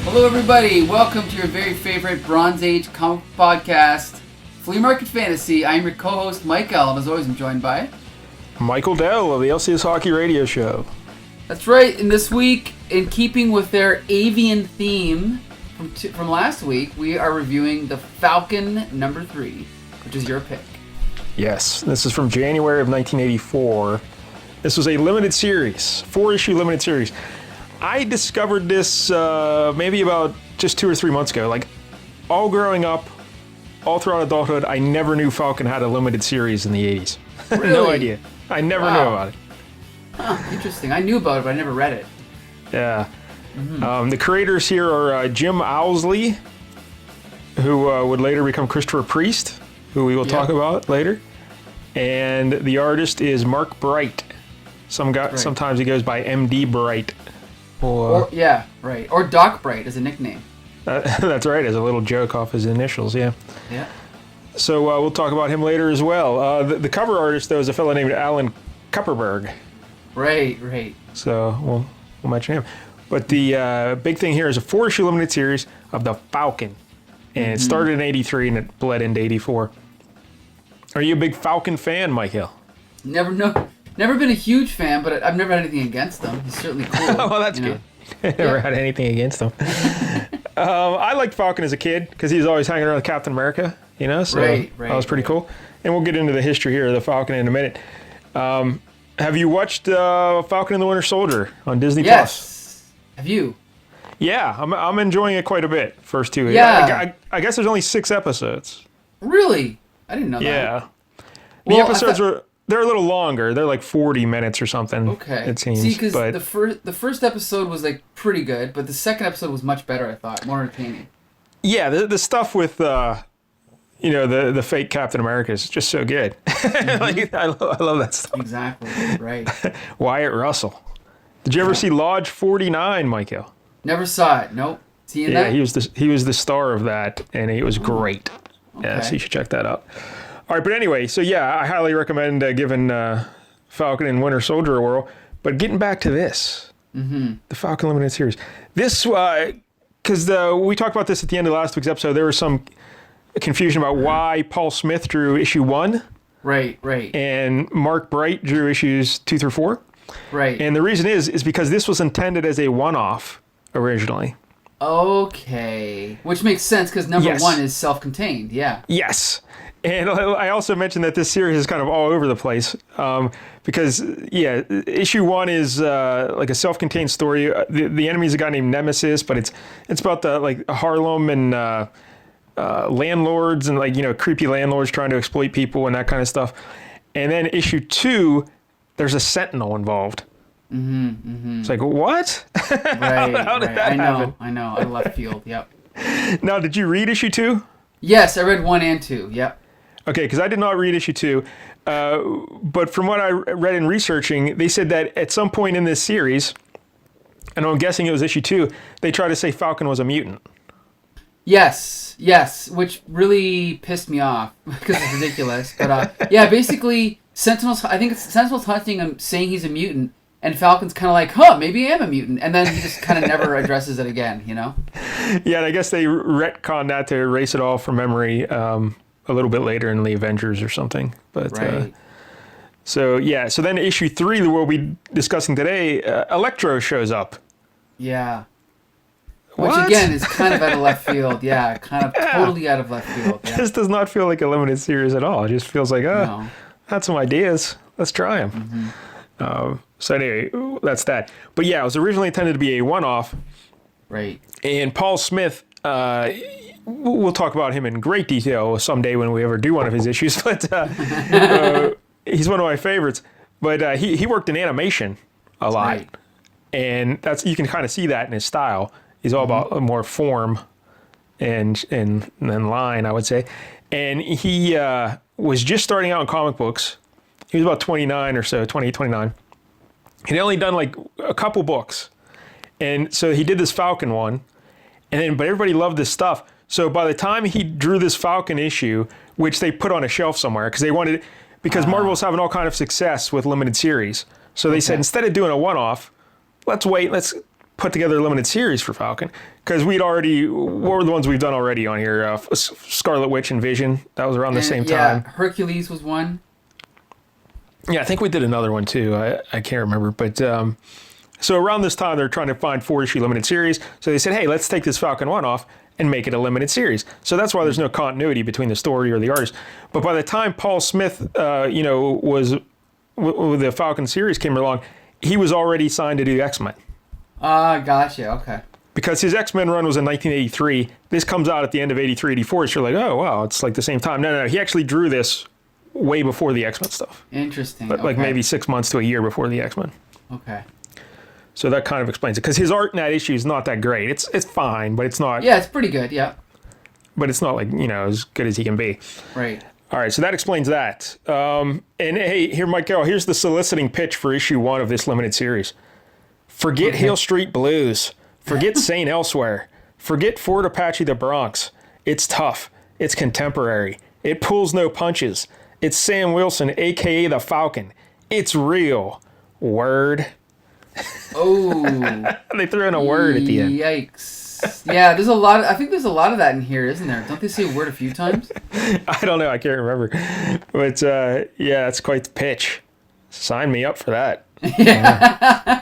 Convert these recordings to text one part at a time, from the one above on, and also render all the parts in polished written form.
Hello, everybody. Welcome to your very favorite Bronze Age comic podcast, Flea Market Fantasy. I'm your co-host, Mike L. And as always, I'm joined by Michael Dell of the LCS Hockey Radio Show. That's right. And this week, in keeping with their avian theme from last week, we are reviewing the Falcon number 3, which is your pick. Yes, this is from January of 1984. This was a limited series, 4-issue limited series. I discovered this maybe about just 2 or 3 months ago. Like, all growing up, all throughout adulthood, I never knew Falcon had a limited series in the 80s. Really? No idea. I never knew about it. Huh, interesting. I knew about it, but I never read it. Yeah. The creators here are Jim Owsley, who would later become Christopher Priest, who we will talk about later. And the artist is Mark Bright. Sometimes he goes by MD Bright. Or Doc Bright as a nickname. That's right, as a little joke off his initials, yeah. Yeah. So we'll talk about him later as well. The cover artist, though, is a fellow named Alan Kupperberg. Right. So we'll mention him. But the big thing here is a 4-issue limited series of the Falcon. And it started in 83 and it bled into 84. Are you a big Falcon fan, Mike Hill? Never been a huge fan, but I've never had anything against him. He's certainly cool. Well, that's good. Never had anything against him. I liked Falcon as a kid because he was always hanging around with Captain America, so that was pretty cool. And we'll get into the history here of the Falcon in a minute. Have you watched Falcon and the Winter Soldier on Disney+? Yes. Have you? Yeah, I'm enjoying it quite a bit. First 2. Yeah. I guess there's only 6 episodes. Really? I didn't know that. Yeah. The episodes they're a little longer. They're like 40 minutes or something. Okay. It seems. See, because the first episode was like pretty good, but the second episode was much better. I thought more entertaining. Yeah, the stuff with the fake Captain America is just so good. Like, I love that stuff. Exactly. Right. Wyatt Russell. Did you ever see Lodge 49, Michael? Never saw it. Nope. Is he in that? He was the star of that, and it was great. Okay. Yeah, so you should check that out. All right, but anyway, so yeah, I highly recommend giving Falcon and Winter Soldier a whirl. But getting back to this, the Falcon Limited Series. This, because we talked about this at the end of last week's episode, there was some confusion about why Paul Smith drew issue 1. Right. And Mark Bright drew issues 2 through 4. Right. And the reason is because this was intended as a one-off originally. Okay. Which makes sense because number 1 is self-contained, yeah. Yes. And I also mentioned that this series is kind of all over the place because, issue 1 is like a self-contained story. The enemy is a guy named Nemesis, but it's about the Harlem and landlords and creepy landlords trying to exploit people and that kind of stuff. And then issue 2, there's a Sentinel involved. It's like, what? Right. How did that happen? I know. I left field. Yep. Now, did you read issue 2? Yes, I read 1 and 2. Yep. Okay, because I did not read issue 2, but from what I read in researching, they said that at some point in this series, and I'm guessing it was issue 2, they tried to say Falcon was a mutant. Yes, which really pissed me off because it's ridiculous. But basically, Sentinel's hunting him, saying he's a mutant, and Falcon's kind of like, maybe I am a mutant, and then he just kind of never addresses it again, Yeah, and I guess they retconned that to erase it all from memory a little bit later in the Avengers or something. But right. So then issue 3 that we'll be discussing today, Electro shows up. Yeah. What? Which again is kind of out of left field. Yeah, totally out of left field. Yeah. This does not feel like a limited series at all. It just feels like, had some ideas. Let's try them. So anyway, that's that. But yeah, it was originally intended to be a one-off. Right. And Paul Smith, we'll talk about him in great detail someday when we ever do one of his issues. But he's one of my favorites. But he worked in animation a lot. Right. And you can kind of see that in his style. He's all about more form and line, I would say. And he was just starting out in comic books. He was about 29 or so, 28, 29. He'd only done like a couple books. And so he did this Falcon one. But everybody loved this stuff. So by the time he drew this Falcon issue, which they put on a shelf somewhere, because Marvel was having all kind of success with limited series. So they said, instead of doing a one-off, let's put together a limited series for Falcon because what were the ones we've done already on here? Scarlet Witch and Vision. That was around the same time. Hercules was one. Yeah, I think we did another one too. I can't remember. But so around this time, they're trying to find 4-issue limited series. So they said, hey, let's take this Falcon one off and make it a limited series. So that's why there's no continuity between the story or the artist. But by the time Paul Smith, was the Falcon series came along, he was already signed to do X-Men. Gotcha. Okay. Because his X-Men run was in 1983. This comes out at the end of 83, 84. So you're like, oh, wow, it's like the same time. No. He actually drew this way before the X-Men stuff. Interesting. But like maybe 6 months to a year before the X-Men. Okay. So that kind of explains it. Because his art in that issue is not that great. It's fine, but it's not... Yeah, it's pretty good, yeah. But it's not like, as good as he can be. Right. All right, so that explains that. And hey, here, Mike Carroll, here's the soliciting pitch for issue 1 of this limited series. Forget Hill Street Blues. Forget St. Elsewhere. Forget Fort Apache the Bronx. It's tough. It's contemporary. It pulls no punches. It's Sam Wilson, a.k.a. the Falcon. It's real. Word. Oh. They threw in a word at the end. Yikes. Yeah, I think there's a lot of that in here, isn't there? Don't they say word a few times? I don't know. I can't remember. But, yeah, it's quite the pitch. Sign me up for that. Yeah.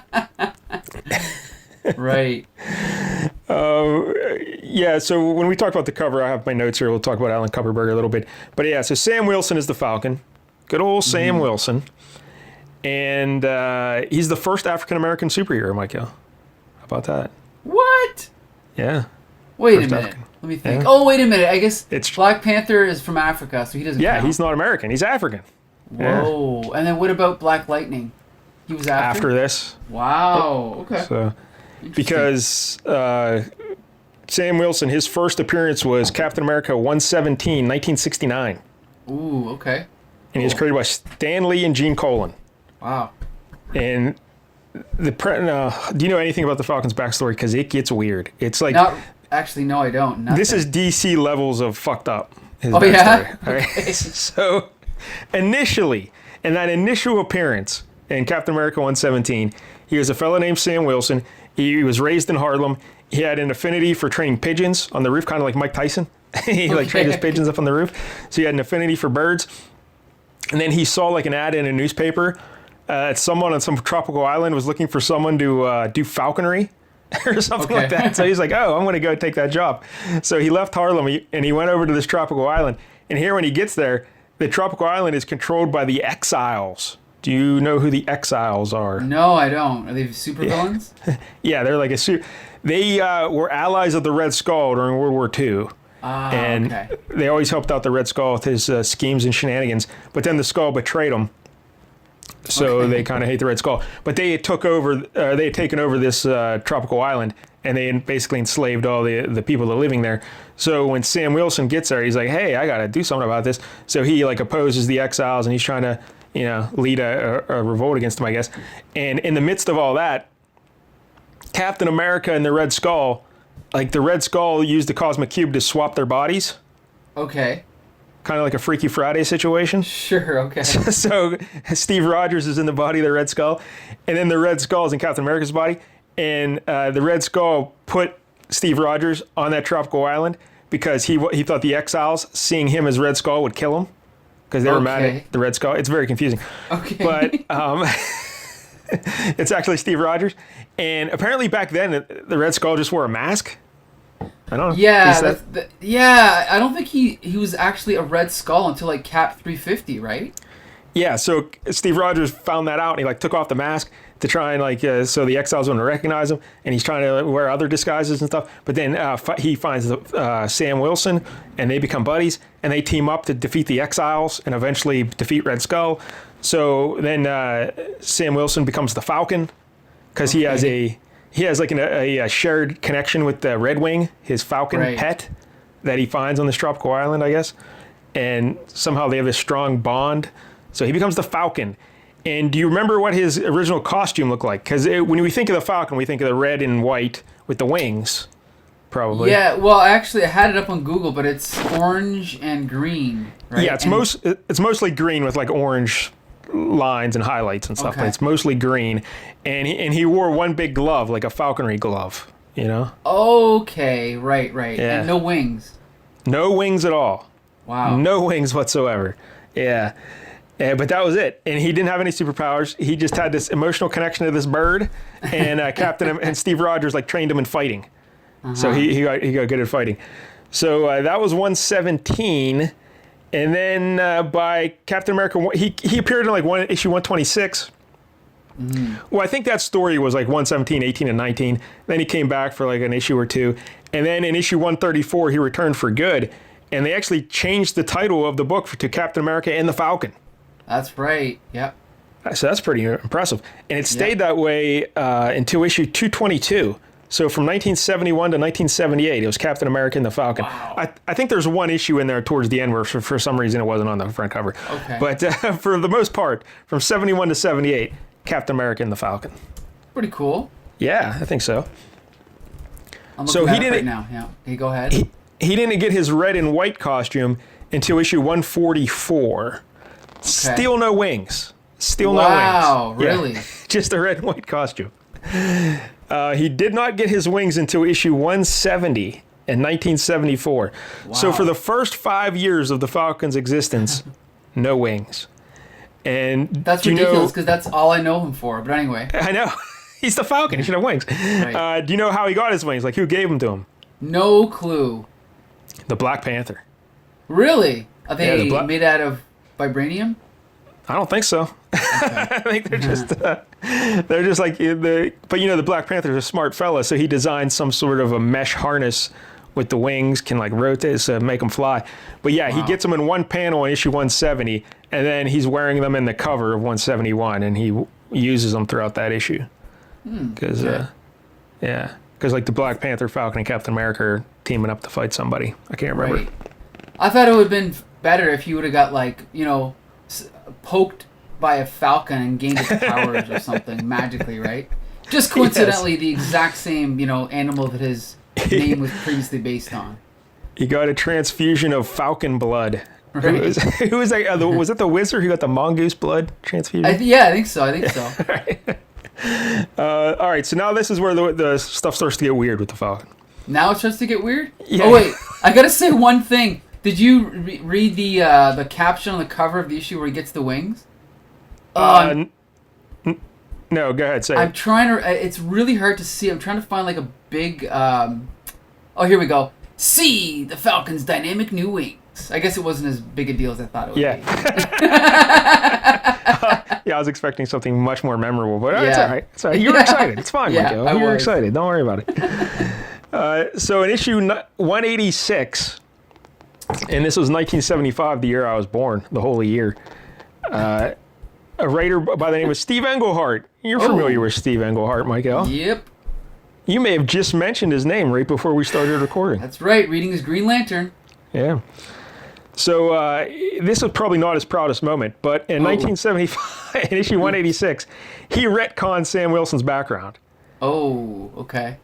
Right. Yeah, so when we talk about the cover, I have my notes here. We'll talk about Alan Kupperberg a little bit. But, yeah, so Sam Wilson is the Falcon. Good old Sam Wilson. And he's the first African-American superhero, Michael. How about that? What? Yeah. Wait a minute. African. Let me think. Yeah. Oh, wait a minute. I guess Black Panther is from Africa, so he doesn't count. He's not American. He's African. Whoa. Yeah. And then what about Black Lightning? He was after this. Wow. Okay. So, because Sam Wilson, his first appearance was Captain America 117, 1969. Ooh, okay. And he was created by Stan Lee and Gene Colan. Wow. And do you know anything about the Falcon's backstory? Because it gets weird. It's like... Actually, no, I don't. Nothing. This is DC levels of fucked up. His backstory. Yeah? All right? Okay. So, initially, in that initial appearance in Captain America 117, he was a fellow named Sam Wilson. He was raised in Harlem. He had an affinity for training pigeons on the roof, kind of like Mike Tyson. He trained his pigeons up on the roof. So he had an affinity for birds. And then he saw like an ad in a newspaper. Someone on some tropical island was looking for someone to do falconry or something like that. So he's like, oh, I'm going to go take that job. So he left Harlem and he went over to this tropical island. And here when he gets there, the tropical island is controlled by the Exiles. Do you know who the Exiles are? No, I don't. Are they supervillains? Yeah, they're like they were allies of the Red Skull during World War II. And they always helped out the Red Skull with his schemes and shenanigans. But then the Skull betrayed them. So they kind of hate the Red Skull. But they had taken over this tropical island, and they basically enslaved all the people that are living there. So when Sam Wilson gets there, he's like, hey, I got to do something about this. So he opposes the Exiles, and he's trying to lead a revolt against them, I guess. And in the midst of all that, Captain America and the Red Skull, the Red Skull used the Cosmic Cube to swap their bodies. Okay. Kind of like a Freaky Friday situation. Sure, okay. So Steve Rogers is in the body of the Red Skull, and then the Red Skull is in Captain America's body. And the Red Skull put Steve Rogers on that tropical island because he thought the Exiles, seeing him as Red Skull, would kill him because they were mad at the Red Skull. It's very confusing. Okay. But it's actually Steve Rogers. And apparently back then, the Red Skull just wore a mask. I don't know. Yeah, I don't think he was actually a Red Skull until Cap 350, right? Yeah, so Steve Rogers found that out, and he took off the mask to try and so the Exiles wouldn't recognize him, and he's trying to wear other disguises and stuff. But then he finds Sam Wilson, and they become buddies, and they team up to defeat the Exiles and eventually defeat Red Skull. So then Sam Wilson becomes the Falcon because he has a shared connection with the Red Wing, his Falcon pet that he finds on this tropical island, I guess. And somehow they have this strong bond. So he becomes the Falcon. And do you remember what his original costume looked like? Because when we think of the Falcon, we think of the red and white with the wings, probably. Yeah, well, actually, I had it up on Google, but it's orange and green, right? Yeah, it's mostly green with orange lines and highlights and stuff, Okay. but it's mostly green. And he wore one big glove, like a falconry glove, you know? Okay, right. Yeah. And no wings. No wings at all. Wow. No wings whatsoever. Yeah. But that was it. And he didn't have any superpowers. He just had this emotional connection to this bird. And and Steve Rogers like trained him in fighting. So he got good at fighting. So that was 117. And then by Captain America, he appeared in like issue 126. Well, I think that story was like 117, 18, and 19. Then he came back for like an issue or two. And then in issue 134, he returned for good. And they actually changed the title of the book to Captain America and the Falcon. That's right. Yep. So that's pretty impressive. And it stayed that way until issue 222. So from 1971 to 1978, it was Captain America and the Falcon. Wow. I think there's one issue in there towards the end where for some reason it wasn't on the front cover. Okay. But for the most part, from 71 to 78, Captain America and the Falcon. Pretty cool. Yeah, I think so. I'm So looking he at it right didn't- now. Yeah. Hey, go ahead. He didn't get his red and white costume until issue 144. Still no wings. Still no wings. Wow, Yeah, really? just a red and white costume. He did not get his wings until issue 170 in 1974. So Wow. for the first 5 years of the Falcon's existence, no wings. And That's do you know- ridiculous because that's all I know him for. But anyway. I know. He's the Falcon. He should have wings. Right. Do you know how he got his wings? Like, who gave them to him? No clue. The Black Panther. Really? Are Yeah, they the made out of vibranium? I don't think so. I think they're just like but you know, the Black Panther's a smart fella, so he designed some sort of a mesh harness with the wings, can like rotate to make them fly. But yeah, he gets them in one panel in issue 170, and then he's wearing them in the cover of 171, and he uses them throughout that issue. Because because like the Black Panther, Falcon, and Captain America are teaming up to fight somebody. I can't remember. Right. I thought it would have been better if he would have got like, poked by a falcon and gained its powers or something magically, right? Just coincidentally, the exact same, animal that his name was previously based on. He got a transfusion of Falcon blood. Right. Who was that? Was it the wizard who got the mongoose blood transfusion? I think so. All right, so now this is where the stuff starts to get weird with the Falcon. Now it starts to get weird? Yeah. Oh, wait. I gotta say one thing. Did you read the caption on the cover of the issue where he gets the wings? No, go ahead, say I'm it. trying to... It's really hard to see. I'm trying to find like a big... Oh, here we go. See the Falcon's dynamic new wings. I guess it wasn't as big a deal as I thought it would be. Yeah, I was expecting something much more memorable, but it's Yeah. all right. It's all right. You were excited. It's fine, Yeah, Miko. I You were was. excited. Don't worry about it. So in issue 186, and this was 1975, the year I was born, the holy year, a writer by the name of Steve Englehart. You're familiar with Steve Englehart, Michael. Yep. You may have just mentioned his name right before we started recording. That's right. Reading his Green Lantern. Yeah. So this is probably not his proudest moment, but in 1975, in issue 186, he retconned Sam Wilson's background. Oh, okay.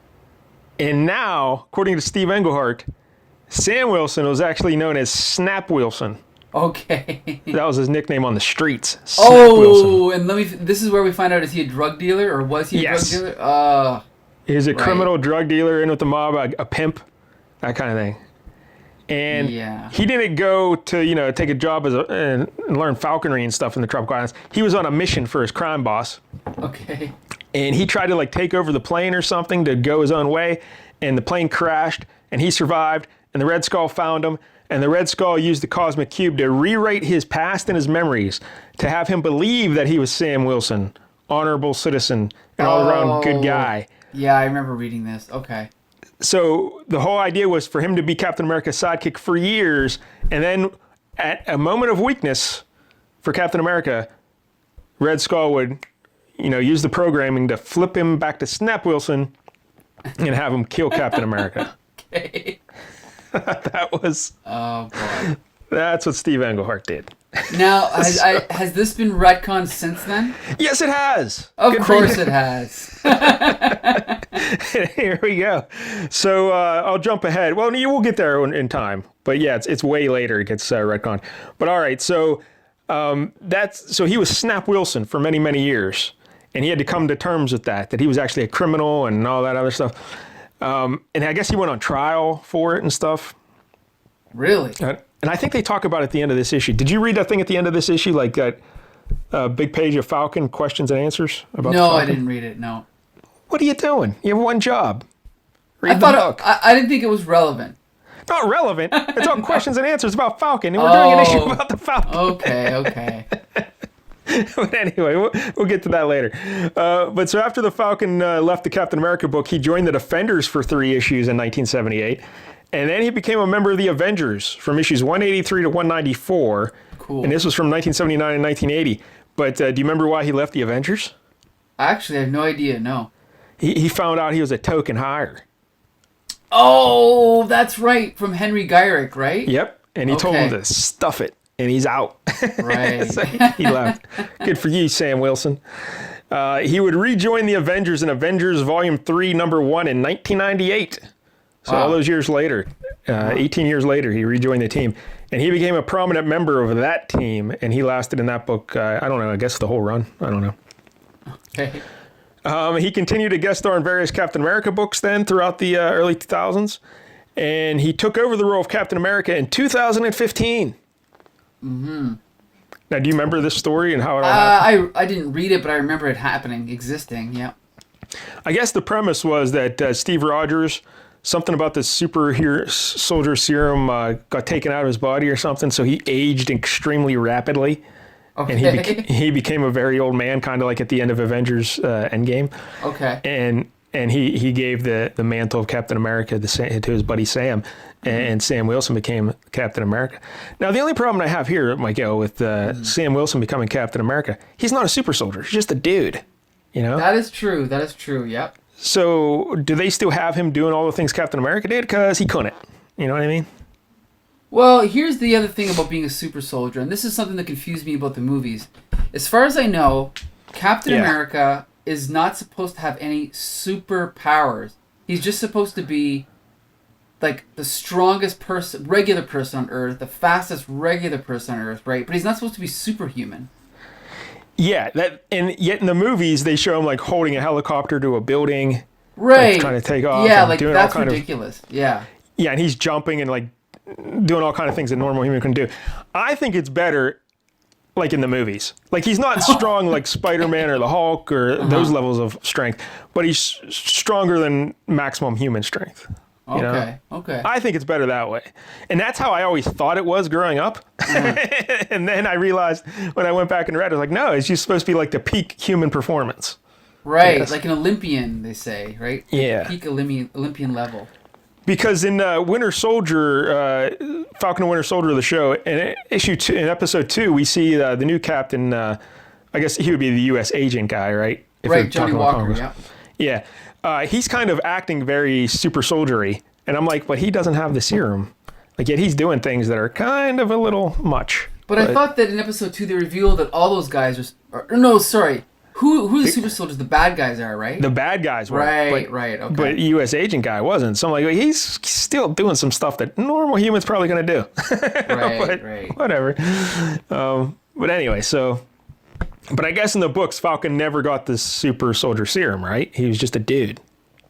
And now, according to Steve Englehart, Sam Wilson was actually known as Snap Wilson. Okay. That was his nickname on the streets. Snap Wilson. And this is where we find out, is he a drug dealer or was he a Yes. drug dealer? He's a Right. criminal drug dealer in with the mob, a pimp, that kind of thing. And he didn't go to, take a job and learn falconry and stuff in the tropical islands. He was on a mission for his crime boss. Okay. And he tried to take over the plane or something to go his own way. And the plane crashed and he survived. And the Red Skull found him. And the Red Skull used the Cosmic Cube to rewrite his past and his memories to have him believe that he was Sam Wilson, honorable citizen, and all-around good guy. Yeah, I remember reading this. Okay. So the whole idea was for him to be Captain America's sidekick for years, and then at a moment of weakness for Captain America, Red Skull would, use the programming to flip him back to Snap Wilson and have him kill Captain America. Okay. Oh, boy. That's what Steve Englehart did. Now, has this been retconned since then? Yes, it has. Of course it has. Here we go. So I'll jump ahead. Well, we'll get there in time. But yeah, it's way later it gets retconned. But all right, so So he was Snap Wilson for many, many years. And he had to come to terms with that he was actually a criminal and all that other stuff. And I guess he went on trial for it and stuff. Really? And I think they talk about it at the end of this issue. Did you read that thing at the end of this issue? Like that big page of Falcon questions and answers about No, Falcon? I didn't read it, no. What are you doing? You have one job. I thought I didn't think it was relevant. Not relevant. It's all questions and answers about Falcon. And we're doing an issue about the Falcon. Okay. But anyway, we'll get to that later. But so after the Falcon left the Captain America book, he joined the Defenders for 3 issues in 1978. And then he became a member of the Avengers from issues 183 to 194. Cool. And this was from 1979 and 1980. But do you remember why he left the Avengers? Actually, I have no idea, no. He found out he was a token hire. Oh, that's right. From Henry Gyrick, right? Yep. And he told him to stuff it. And he's out. Right. So he left. Good for you, Sam Wilson. He would rejoin the Avengers in Avengers Volume 3, Number 1 in 1998. So all those years later, 18 years later, he rejoined the team. And he became a prominent member of that team. And he lasted in that book, I don't know, I guess the whole run. I don't know. Okay. He continued to guest star in various Captain America books then throughout the early 2000s. And he took over the role of Captain America in 2015. Mm-hmm. Now, do you remember this story and how it all happened? I didn't read it, but I remember it happening, existing, yeah. I guess the premise was that Steve Rogers, something about the super soldier serum got taken out of his body or something, so he aged extremely rapidly. Okay. And he became a very old man, kind of like at the end of Avengers Endgame. Okay. And he gave the mantle of Captain America to his buddy Sam, and Sam Wilson became Captain America. Now, the only problem I have here, Michael, with Sam Wilson becoming Captain America, he's not a super soldier. He's just a dude, you know? That is true, yep. So do they still have him doing all the things Captain America did? Because he couldn't. You know what I mean? Well, here's the other thing about being a super soldier, and this is something that confused me about the movies. As far as I know, Captain America is not supposed to have any superpowers. He's just supposed to be like the strongest person, regular person on Earth, the fastest regular person on Earth, right? But he's not supposed to be superhuman. Yeah, and yet in the movies they show him like holding a helicopter to a building, right? Like, trying to take off. Yeah, and like doing that's all kind ridiculous. Yeah, and he's jumping and like doing all kind of things that normal human can do. I think it's better, like in the movies. Like he's not strong like Spider-Man or the Hulk or those levels of strength, but he's stronger than maximum human strength. You know? Okay. I think it's better that way. And that's how I always thought it was growing up. And then I realized when I went back and read it, I was like, no, it's just supposed to be like the peak human performance. Right, yes. Like an Olympian, they say, right? Yeah. Peak Olympian level. Because in Winter Soldier, Falcon and Winter Soldier, the show, in episode 2, we see the new captain. I guess he would be the U.S. agent guy, right? Right, Johnny Walker. Yeah. Yeah. He's kind of acting very super soldiery, and I'm like, but he doesn't have the serum. Like, yet he's doing things that are kind of a little much. But I thought that in episode 2 they revealed that all those guys who the super soldiers, the bad guys are, right? The bad guys were. Right, okay. But U.S. agent guy wasn't. So I'm like, he's still doing some stuff that normal humans probably going to do. Right. Whatever. But anyway, but I guess in the books, Falcon never got the super soldier serum, right? He was just a dude.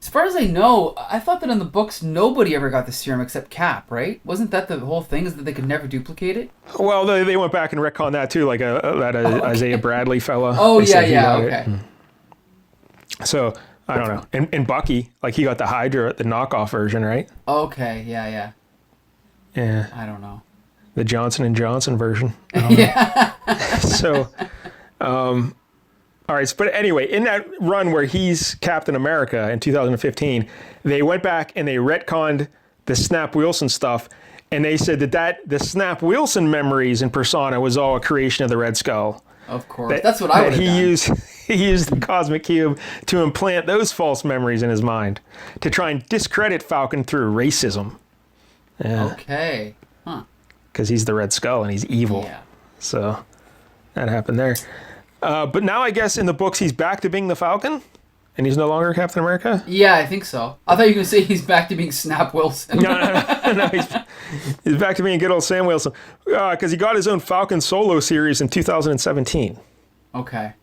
As far as I know, I thought that in the books nobody ever got the serum except Cap, right? Wasn't that the whole thing, is that they could never duplicate it? Well, they went back and retconned that too, like Isaiah Bradley fella. Oh, yeah, okay. So, I don't know. And Bucky, like he got the Hydra, the knockoff version, right? Okay, yeah. Yeah. I don't know. The Johnson & Johnson version. Yeah. So, all right, but anyway, in that run where he's Captain America in 2015, they went back and they retconned the Snap Wilson stuff, and they said that the Snap Wilson memories in Persona was all a creation of the Red Skull. Of course, that's what I would have done. He used the Cosmic Cube to implant those false memories in his mind to try and discredit Falcon through racism. Yeah. Okay. Huh. Because he's the Red Skull and he's evil. Yeah. So that happened there. But now I guess in the books he's back to being the Falcon, and he's no longer Captain America? Yeah, I think so. I thought you were going to say he's back to being Snap Wilson. No. No, he's back to being good old Sam Wilson. Because he got his own Falcon solo series in 2017. Okay.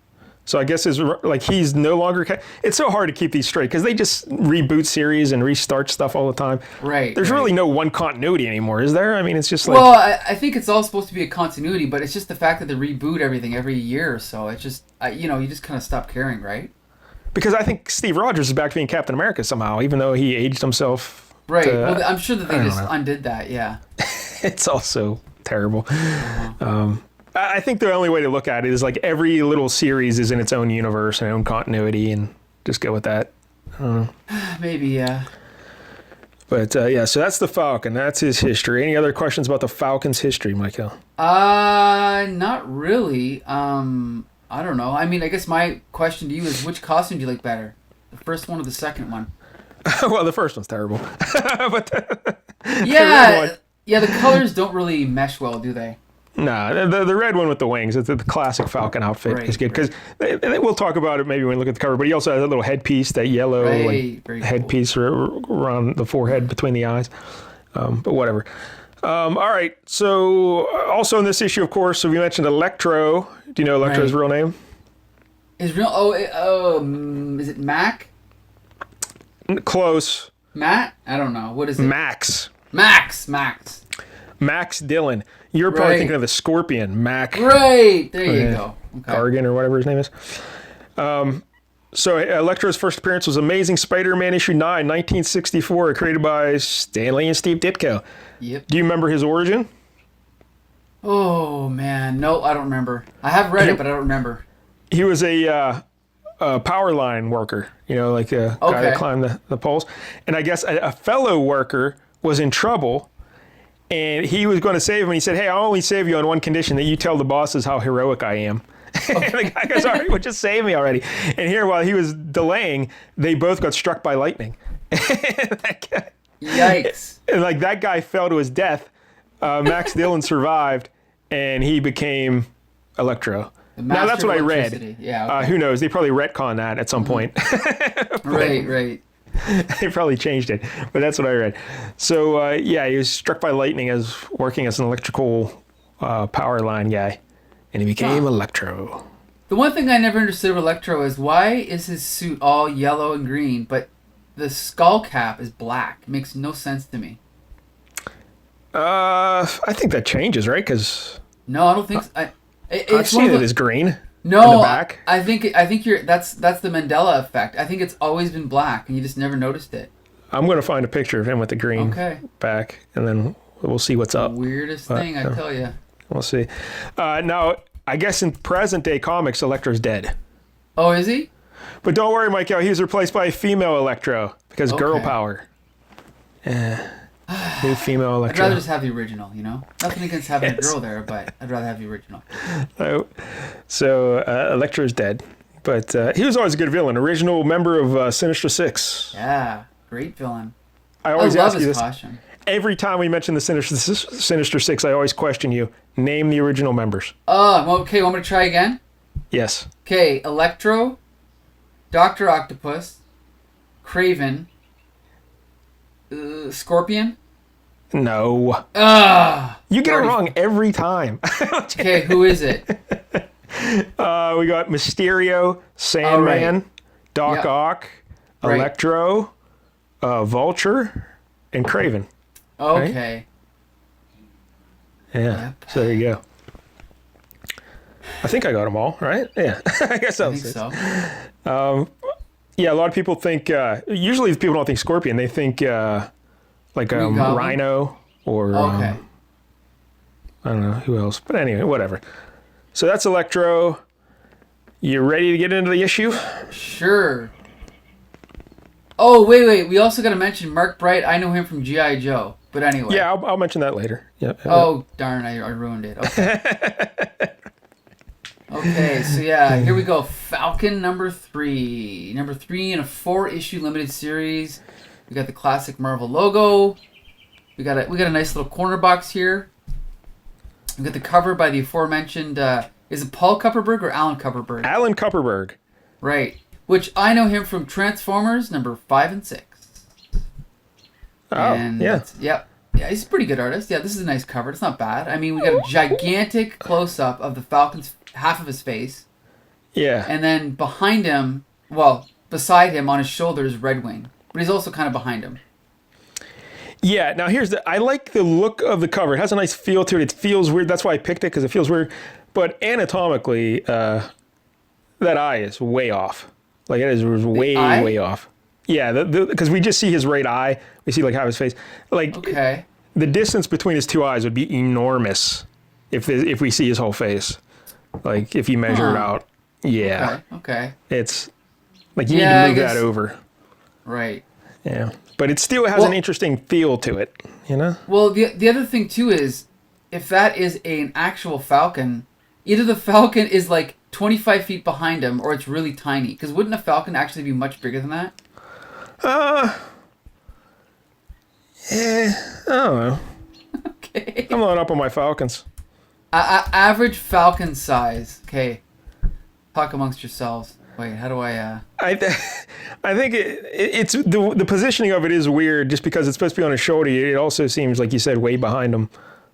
So I guess he's no longer. It's so hard to keep these straight because they just reboot series and restart stuff all the time. Right. There's really no one continuity anymore, is there? I mean, it's just like. Well, I think it's all supposed to be a continuity, but it's just the fact that they reboot everything every year or so. It's just, you just kind of stop caring, right? Because I think Steve Rogers is back to being Captain America somehow, even though he aged himself. Right. Well, I'm sure that they just undid that. Yeah. It's also terrible. I think the only way to look at it is like every little series is in its own universe and own continuity, and just go with that. Maybe, yeah. But so that's the Falcon. That's his history. Any other questions about the Falcon's history, Michael? Not really. I don't know. I mean, I guess my question to you is, which costume do you like better? The first one or the second one? Well, the first one's terrible. But yeah, the colors don't really mesh well, do they? No, the red one with the wings, it's the classic Falcon outfit is good because we'll talk about it maybe when we look at the cover. But he also has a little headpiece, that yellow headpiece around the forehead between the eyes. But whatever. All right. So also in this issue, of course, so we mentioned Electro. Do you know Electro's real name? His real is it Mac? Close. Matt? I don't know. What is it? Max. Max Dillon. You're probably thinking of the Scorpion, Mac. Right. There you go. Okay. Gargan or whatever his name is. So Electro's first appearance was Amazing Spider-Man issue 9, 1964, created by Stan Lee and Steve Ditko. Yep. Do you remember his origin? Oh, man. No, I don't remember. I have read it, but I don't remember. He was a power line worker, like a guy that climbed the poles. And I guess a fellow worker was in trouble, and he was going to save him. And he said, hey, I'll only save you on one condition, that you tell the bosses how heroic I am. And the guy goes, all right, well, just save me already. And here, while he was delaying, they both got struck by lightning. Yikes. And that guy fell to his death. Max Dillon survived, and he became Electro. Now, that's what I read. Yeah, okay. Who knows? They probably retconned that at some point. Right. They probably changed it, but that's what I read. So, he was struck by lightning as working as an electrical power line guy, and he became Electro. The one thing I never understood of Electro is, why is his suit all yellow and green, but the skull cap is black? It makes no sense to me. I think that changes, right? Because no, I don't think so. I've seen it as green. No, in the back. I think that's the Mandela effect. I think it's always been black, and you just never noticed it. I'm going to find a picture of him with the green back, and then we'll see what's up. Weirdest thing, I tell you. We'll see. Now, I guess in present-day comics, Electro's dead. Oh, is he? But don't worry, Michael. He's replaced by a female Electro, because girl power. New female Electro. I'd rather just have the original, Nothing against having a girl there, but I'd rather have the original. So, Electro's dead. But he was always a good villain. Original member of Sinister Six. Yeah, great villain. I always love ask you his this. costume. Every time we mention the Sinister Six, I always question you. Name the original members. Okay, want me to try again? Yes. Okay, Electro, Dr. Octopus, Kraven, Scorpion? No. You get it wrong every time. Okay, who is it? We got Mysterio, Sandman, Doc Ock, Electro, Vulture, and Kraven. Okay. Right? Yeah. Yep. So there you go. I think I got them all, right? Yeah. I guess I think so. A lot of people think, usually people don't think Scorpion, they think Rhino or I don't know who else. But anyway, whatever. So that's Electro. You ready to get into the issue? Sure. Oh, wait. We also got to mention Mark Bright. I know him from G.I. Joe. But anyway. Yeah, I'll mention that later. Yeah. Oh, darn. I ruined it. Okay. Okay, so here we go. Falcon number 3. Number 3 in a 4-issue limited series. We got the classic Marvel logo. We got a nice little corner box here. We got the cover by the aforementioned, is it Paul Kupperberg or Alan Kupperberg? Alan Kupperberg. Right. Which I know him from Transformers number 5 and 6. Oh, and yeah. Yep. Yeah, he's a pretty good artist. Yeah, this is a nice cover. It's not bad. I mean, we got a gigantic close-up of the Falcon's half of his face. Yeah. And then behind him, well, beside him on his shoulder is Red Wing. But he's also kind of behind him. Yeah, now I like the look of the cover. It has a nice feel to it. It feels weird. That's why I picked it, because it feels weird. But anatomically, that eye is way off. Like, it is way off. Yeah, because we just see his right eye. We see, like, half his face. Like, okay. The distance between his two eyes would be enormous if we see his whole face. Like, if you measure it out. Yeah. Okay. It's, like, you need to move that over. Right. Yeah. But it still has an interesting feel to it, you know? Well, the other thing, too, is if that is an actual Falcon, either the Falcon is, like, 25 feet behind him or it's really tiny. Because wouldn't a Falcon actually be much bigger than that? I don't know. Okay. I'm not up on my Falcons. Average Falcon size. Okay. Talk amongst yourselves. Wait, how do I... I think it's the positioning of it is weird just because it's supposed to be on his shoulder. It also seems, like you said, way behind him.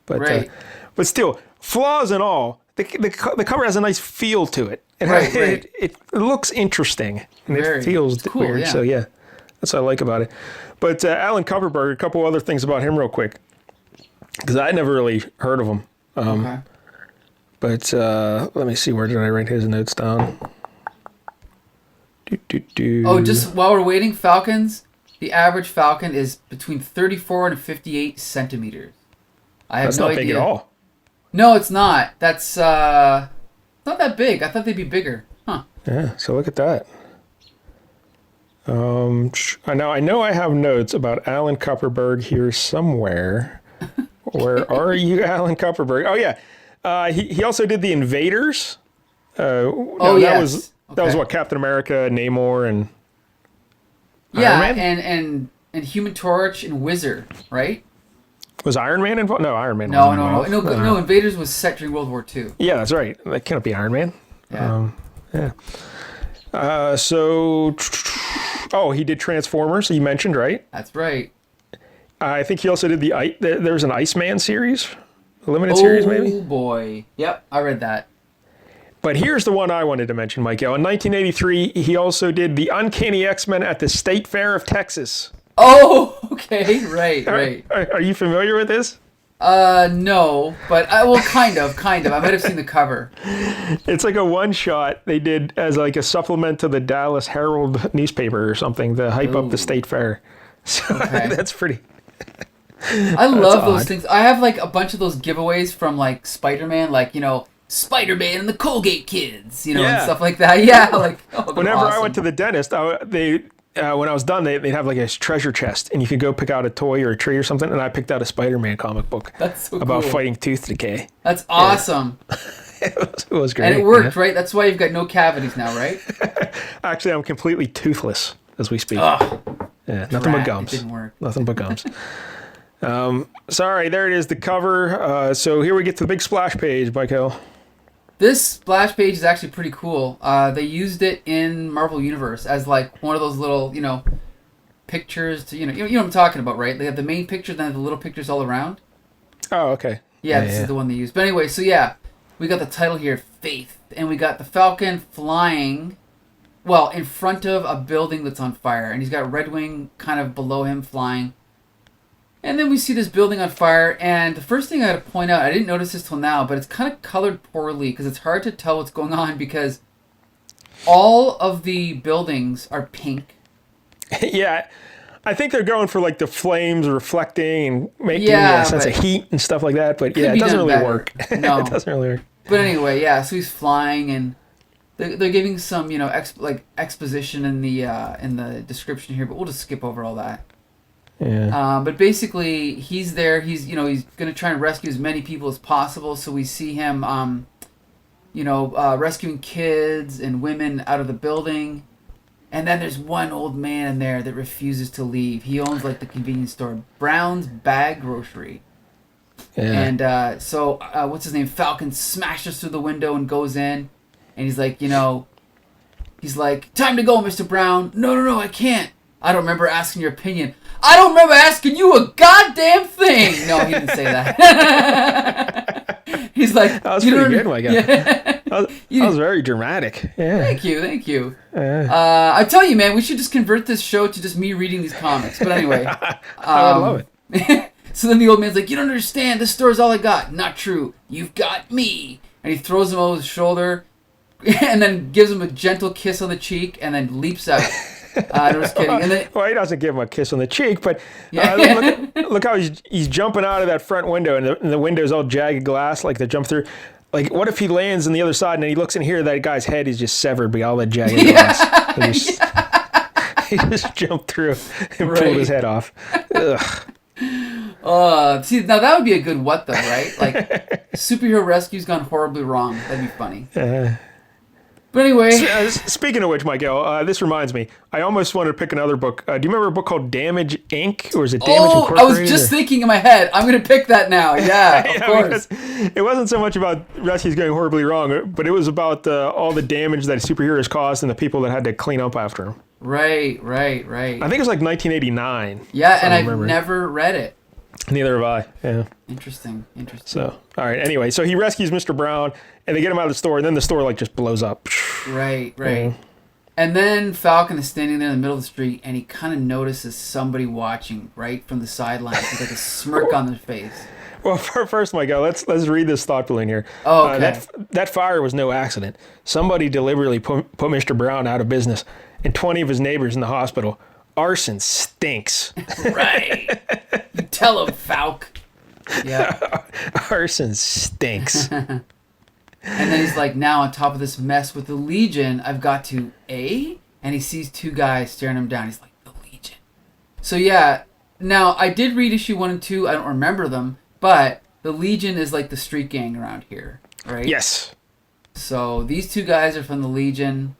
But right. But still, flaws and all, the cover has a nice feel to it. And right. It looks interesting. And it feels cool, weird. Yeah. So, yeah, that's what I like about it. But Alan Kupperberg, a couple other things about him real quick. Because I never really heard of him. Okay. But let me see, where did I write his notes down? Oh, just while we're waiting, Falcons, the average Falcon is between 34 and 58 centimeters. I have no idea. That's not big at all. No, it's not. That's not that big. I thought they'd be bigger. Huh. Yeah, so look at that. Now, I know I have notes about Alan Kupperberg here somewhere. Where are you, Alan Kupperberg? Oh, yeah. He also did The Invaders. Yes. That was what, Captain America, Namor, and Iron Man? and Human Torch and Wizard, right? Was Iron Man involved? No, Iron Man wasn't involved. No, Invaders was set during World War II. Yeah, that's right. That can't be Iron Man. Yeah. He did Transformers, you mentioned, right? That's right. I think he also did there's an Iceman series, a limited series maybe? Oh, boy. Yep, I read that. But here's the one I wanted to mention, Michael. In 1983, he also did the Uncanny X-Men at the State Fair of Texas. Oh, okay. Right. Are you familiar with this? No, but kind of. I might have seen the cover. It's like a one-shot they did as like a supplement to the Dallas Herald newspaper or something to hype up the State Fair. So that's pretty... I love those things. I have like a bunch of those giveaways from like Spider-Man, like, Spider-Man and the Colgate Kids, and stuff like that. Yeah, like whenever I went to the dentist, when I was done, they'd have like a treasure chest, and you could go pick out a toy or a tree or something. And I picked out a Spider-Man comic book about fighting tooth decay. That's awesome. It was great, and it worked, right? That's why you've got no cavities now, right? Actually, I'm completely toothless as we speak. Nothing but gums. It didn't work. Nothing but gums. Sorry, there it is, the cover. So here we get to the big splash page, Michael. This splash page is actually pretty cool. They used it in Marvel Universe as like one of those little, pictures to, you know what I'm talking about, right? They have the main picture, then the little pictures all around. Oh, okay. Yeah, this is the one they used. But anyway, so yeah, we got the title here, Faith, and we got the Falcon flying, well, in front of a building that's on fire, and he's got Red Wing kind of below him flying. And then we see this building on fire, and the first thing I had to point out, I didn't notice this till now, but it's kind of colored poorly because it's hard to tell what's going on because all of the buildings are pink. Yeah, I think they're going for like the flames reflecting and making a sense of heat and stuff like that, but it doesn't really work. No. It doesn't really work. But anyway, so he's flying, and they're giving some, exposition in the description here, but we'll just skip over all that. Yeah. But basically, he's there. He's going to try and rescue as many people as possible. So we see him, rescuing kids and women out of the building. And then there's one old man in there that refuses to leave. He owns like the convenience store, Brown's Bag Grocery. Yeah. And so what's his name? Falcon smashes through the window and goes in. And he's like, he's like, time to go, Mr. Brown. No, I can't. I don't remember asking your opinion. I don't remember asking you a goddamn thing. No, he didn't say that. He's like, that was pretty good, my guy. Yeah. That was very dramatic. Yeah. Thank you. I tell you, man, we should just convert this show to just me reading these comics. But anyway. I would love it. So then the old man's like, you don't understand. This store's all I got. Not true. You've got me. And he throws him over his shoulder and then gives him a gentle kiss on the cheek and then leaps out. No, just kidding. And then, well, he doesn't give him a kiss on the cheek, but look how he's jumping out of that front window, and the window's all jagged glass, like they jump through. Like, what if he lands on the other side and he looks in here, that guy's head is just severed by all that jagged glass. He just jumped through and pulled his head off. Ugh. See, now that would be a good what though, right? Like, superhero rescue's gone horribly wrong. That'd be funny. But anyway. Speaking of which, Miguel, this reminds me. I almost wanted to pick another book. Do you remember a book called Damage Inc.? Or is it Damage Incorporated? I was just thinking in my head, I'm going to pick that now. Yeah, of course. It wasn't so much about rescues going horribly wrong, but it was about all the damage that superheroes caused and the people that had to clean up after them. Right. I think it was like 1989. Yeah, and I've never read it. Neither have I. Yeah. Interesting. So, all right. Anyway, so he rescues Mr. Brown, and they get him out of the store, and then the store like just blows up. Right. Yeah. And then Falcon is standing there in the middle of the street, and he kind of notices somebody watching right from the sidelines with like a smirk on their face. Well, first, Miguel, let's read this thought balloon here. Oh, okay. That fire was no accident. Somebody deliberately put Mr. Brown out of business, and 20 of his neighbors in the hospital. Arson stinks. Right. You tell him, Falk. Yeah. Arson stinks. And then he's like, now on top of this mess with the Legion, I've got to A? And he sees two guys staring him down. He's like, the Legion. So yeah, now I did read issue 1 and 2. I don't remember them, but the Legion is like the street gang around here, right? Yes. So these two guys are from the Legion.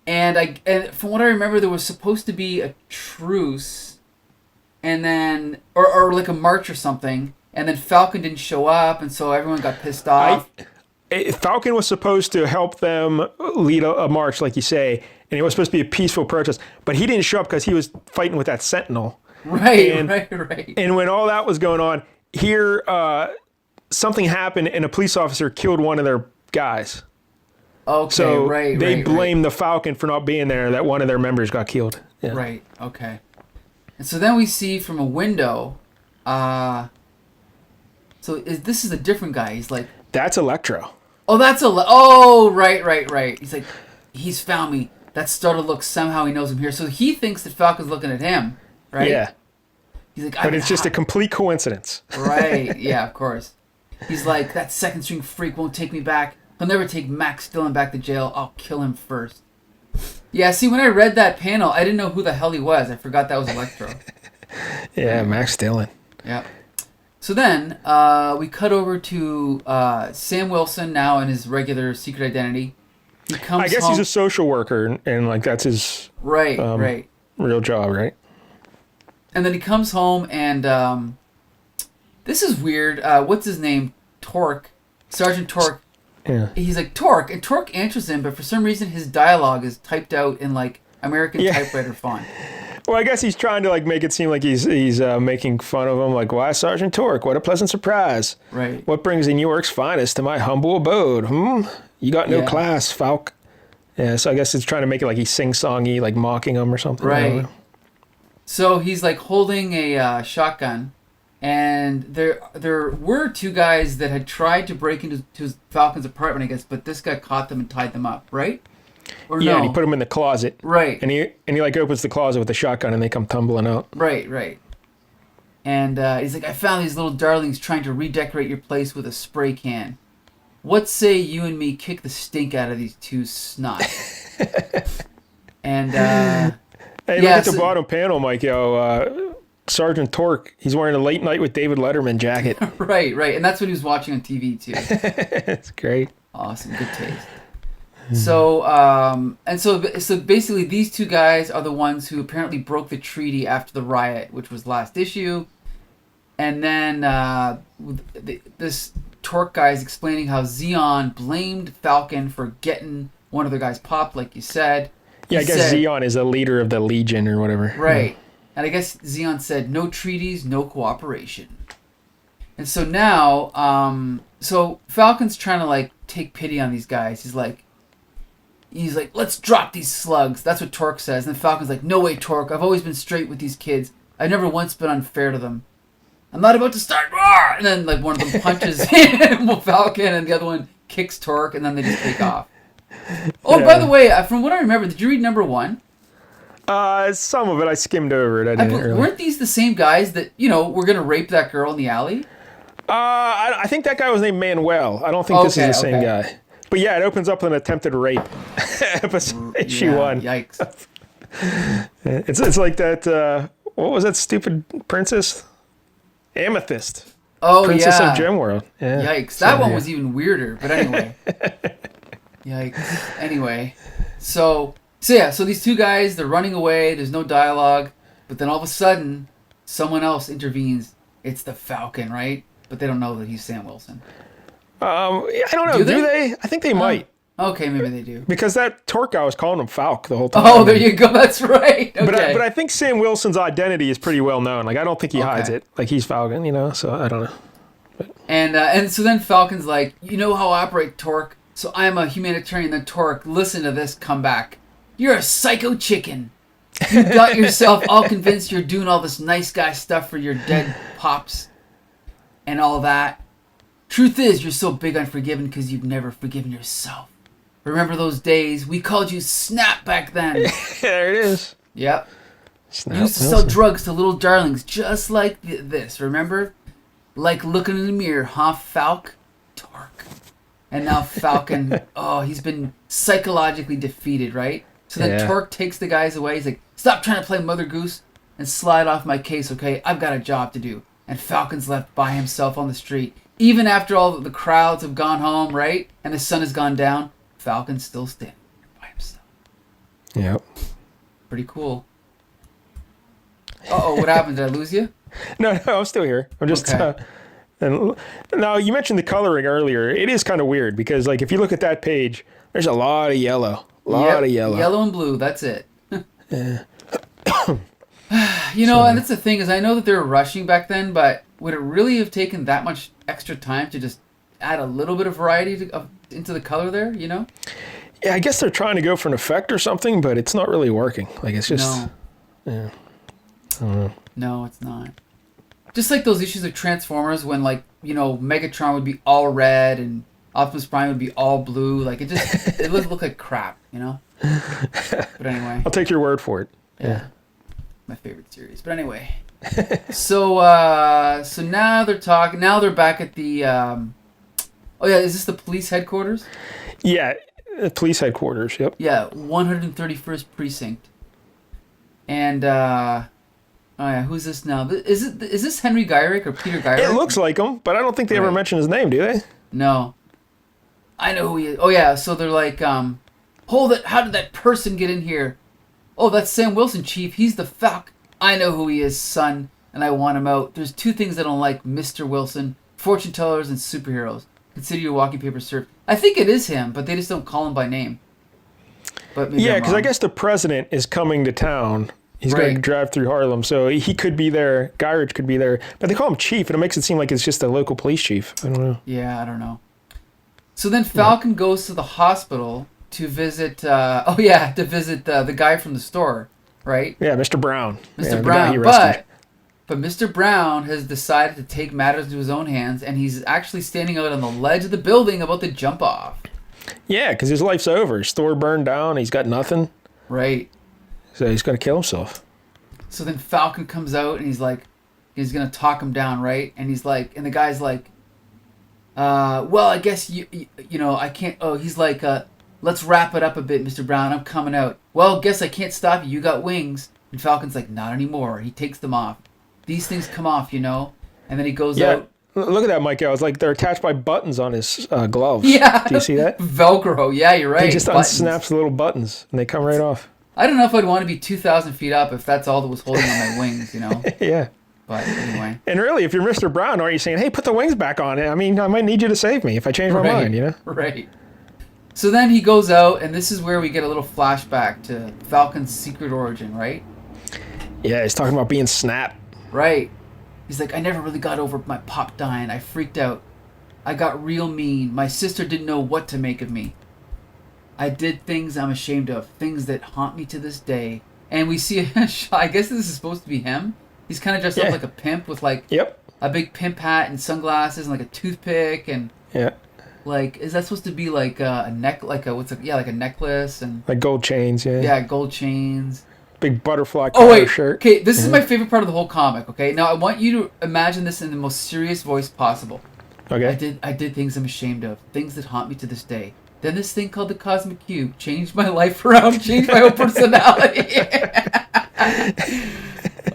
And from what I remember, there was supposed to be a truce, and then or like a march or something, and then Falcon didn't show up, and so everyone got pissed off. Falcon was supposed to help them lead a march, like you say, and it was supposed to be a peaceful protest, but he didn't show up because he was fighting with that Sentinel. Right. And when all that was going on, here something happened, and a police officer killed one of their guys. Okay, so they right. blame the Falcon for not being there, that one of their members got killed. Yeah. Right, okay. And so then we see from a window, this is a different guy. He's like... That's Electro. Oh, right. He's like, he's found me. That startled look, somehow he knows I'm here. So he thinks that Falcon's looking at him, right? Yeah. He's like, but it's just a complete coincidence. Right, yeah, of course. He's like, that second string freak won't take me back. He'll never take Max Dillon back to jail. I'll kill him first. Yeah, see, when I read that panel, I didn't know who the hell he was. I forgot that was Electro. Yeah, Max Dillon. Yeah. So then, we cut over to Sam Wilson now in his regular secret identity. He comes I guess home. he's a social worker, and like that's his right. real job, right? And then he comes home, and this is weird. What's his name? Torque. Sergeant Torque. Yeah. He's like, Torque, and Torque answers him, but for some reason his dialogue is typed out in like American typewriter font. Well, I guess he's trying to like make it seem like he's making fun of him, like, why, Sergeant Torque, what a pleasant surprise. Right. What brings the New York's finest to my humble abode? You got no class, Falk. Yeah, so I guess it's trying to make it like he's sing-songy, like mocking him or something. Right. So he's like holding a shotgun. And there were two guys that had tried to break into Falcon's apartment, I guess, but this guy caught them and tied them up, right? Or yeah, no? and he put them in the closet. Right. And he like opens the closet with the shotgun, and they come tumbling out. Right. And he's like, I found these little darlings trying to redecorate your place with a spray can. What say you and me kick the stink out of these two snot? And hey, look at the bottom panel, Mike. Sergeant Torque, he's wearing a Late Night with David Letterman jacket. Right. And that's what he was watching on TV, too. That's great. Awesome. Good taste. So, so basically these two guys are the ones who apparently broke the treaty after the riot, which was last issue. And then this Torque guy is explaining how Xeon blamed Falcon for getting one of the guys popped, like you said. Yeah, I guess Xeon is a leader of the Legion or whatever. Right. And I guess Zeon said, no treaties, no cooperation. And so now, so Falcon's trying to, like, take pity on these guys. He's like, let's drop these slugs. That's what Torque says. And then Falcon's like, no way, Torque. I've always been straight with these kids. I've never once been unfair to them. I'm not about to start. Roar! And then, like, one of them punches Falcon, and the other one kicks Torque, and then they just take off. Oh, by the way, from what I remember, did you read number 1? Some of it I skimmed over it. Weren't these the same guys that, were going to rape that girl in the alley? I think that guy was named Manuel. I don't think this is the same guy. But yeah, it opens up with an attempted rape. Issue 1. Yikes. It's like that, what was that stupid princess? Amethyst. Oh, Princess of Gemworld. Yeah. Yikes. That one was even weirder, but anyway. Yikes. Anyway. So these two guys, they're running away, there's no dialogue, but then all of a sudden, someone else intervenes. It's the Falcon, right? But they don't know that he's Sam Wilson. I don't know. Do they? I think they might. Okay, maybe they do. Because that Torque guy was calling him Falk the whole time. Oh, there you go. That's right. Okay. But I think Sam Wilson's identity is pretty well known. Like, I don't think he hides it. Like, he's Falcon, so I don't know. But. And so then Falcon's like, you know how I operate, Torque? So I am a humanitarian. Then Torque, listen to this comeback. You're a psycho chicken. You got yourself all convinced you're doing all this nice guy stuff for your dead pops and all that. Truth is, you're so big on forgiving because you've never forgiven yourself. Remember those days? We called you Snap back then. There it is. Yep. Snap you used to sell drugs to little darlings just like this, remember? Like looking in the mirror, huh, Falk? Torque. And now Falcon, he's been psychologically defeated, right? So then Torque takes the guys away. He's like, stop trying to play Mother Goose and slide off my case, okay? I've got a job to do. And Falcon's left by himself on the street. Even after all the crowds have gone home, right? And the sun has gone down, Falcon's still standing by himself. Yep. Pretty cool. Uh-oh, what happened? Did I lose you? No, I'm still here. I'm just... Okay. Now, you mentioned the coloring earlier. It is kind of weird because, like, if you look at that page, there's a lot of yellow. Lot of yellow. Yellow and blue, that's it. Yeah. And that's the thing is I know that they were rushing back then, but would it really have taken that much extra time to just add a little bit of variety into the color there, Yeah, I guess they're trying to go for an effect or something, but it's not really working. Like, it's just... No. Yeah. I don't know. No, it's not. Just like those issues of Transformers when, like, Megatron would be all red and Optimus Prime would be all blue. Like, it would look like crap, But anyway. I'll take your word for it. Yeah. My favorite series. But anyway. So now they're talking. Now they're back at the... is this the police headquarters? Yeah, police headquarters, yep. Yeah, 131st Precinct. And, who's this now? Is this Henry Gyrick or Peter Gyrick? It looks like him, but I don't think they ever mention his name, do they? No. I know who he is. Oh, yeah, so they're like, hold it, how did that person get in here? Oh, that's Sam Wilson, Chief. He's the Falc. I know who he is, son, and I want him out. There's two things I don't like, Mr. Wilson. Fortune tellers and superheroes. Consider your walking paper served. I think it is him, but they just don't call him by name. But yeah, because I guess the president is coming to town. He's going to drive through Harlem, so he could be there. Gyrich could be there. But they call him chief, and it makes it seem like it's just a local police chief. I don't know. Yeah, I don't know. So then Falcon goes to the hospital to visit, the guy from the store, right? Yeah, Mr. Brown. Mr. Brown, but Mr. Brown has decided to take matters into his own hands, and he's actually standing out on the ledge of the building about to jump off. Yeah, because his life's over. His store burned down. He's got nothing. Right. So he's going to kill himself. So then Falcon comes out, and he's like, he's going to talk him down, right? And he's like, and the guy's like, well, I guess, I can't, he's like, let's wrap it up a bit, Mr. Brown. I'm coming out. Well, guess I can't stop you. You got wings. And Falcon's like, not anymore. He takes them off. These things come off, And then he goes out. Look at that, Mike. It's like they're attached by buttons on his gloves. Yeah. Do you see that? Velcro. Yeah, you're right. He just unsnaps the little buttons, and they come right off. I don't know if I'd want to be 2,000 feet up if that's all that was holding on my wings, Yeah. But anyway. And really, if you're Mr. Brown, aren't you saying, hey, put the wings back on? I mean, I might need you to save me if I change my mind, Right. So then he goes out, and this is where we get a little flashback to Falcon's secret origin, right? Yeah, he's talking about being Snap. Right. He's like, I never really got over my pop dying. I freaked out. I got real mean. My sister didn't know what to make of me. I did things I'm ashamed of, things that haunt me to this day. And we see a shot. I guess this is supposed to be him. He's kind of dressed up like a pimp with like a big pimp hat and sunglasses and like a toothpick and like, is that supposed to be like a necklace and like gold chains? Yeah, gold chains. Big butterfly collar shirt. Okay, this is my favorite part of the whole comic. Okay, now I want you to imagine this in the most serious voice possible. Okay. I did things I'm ashamed of, things that haunt me to this day. Then this thing called the Cosmic Cube changed my life around, changed my whole personality.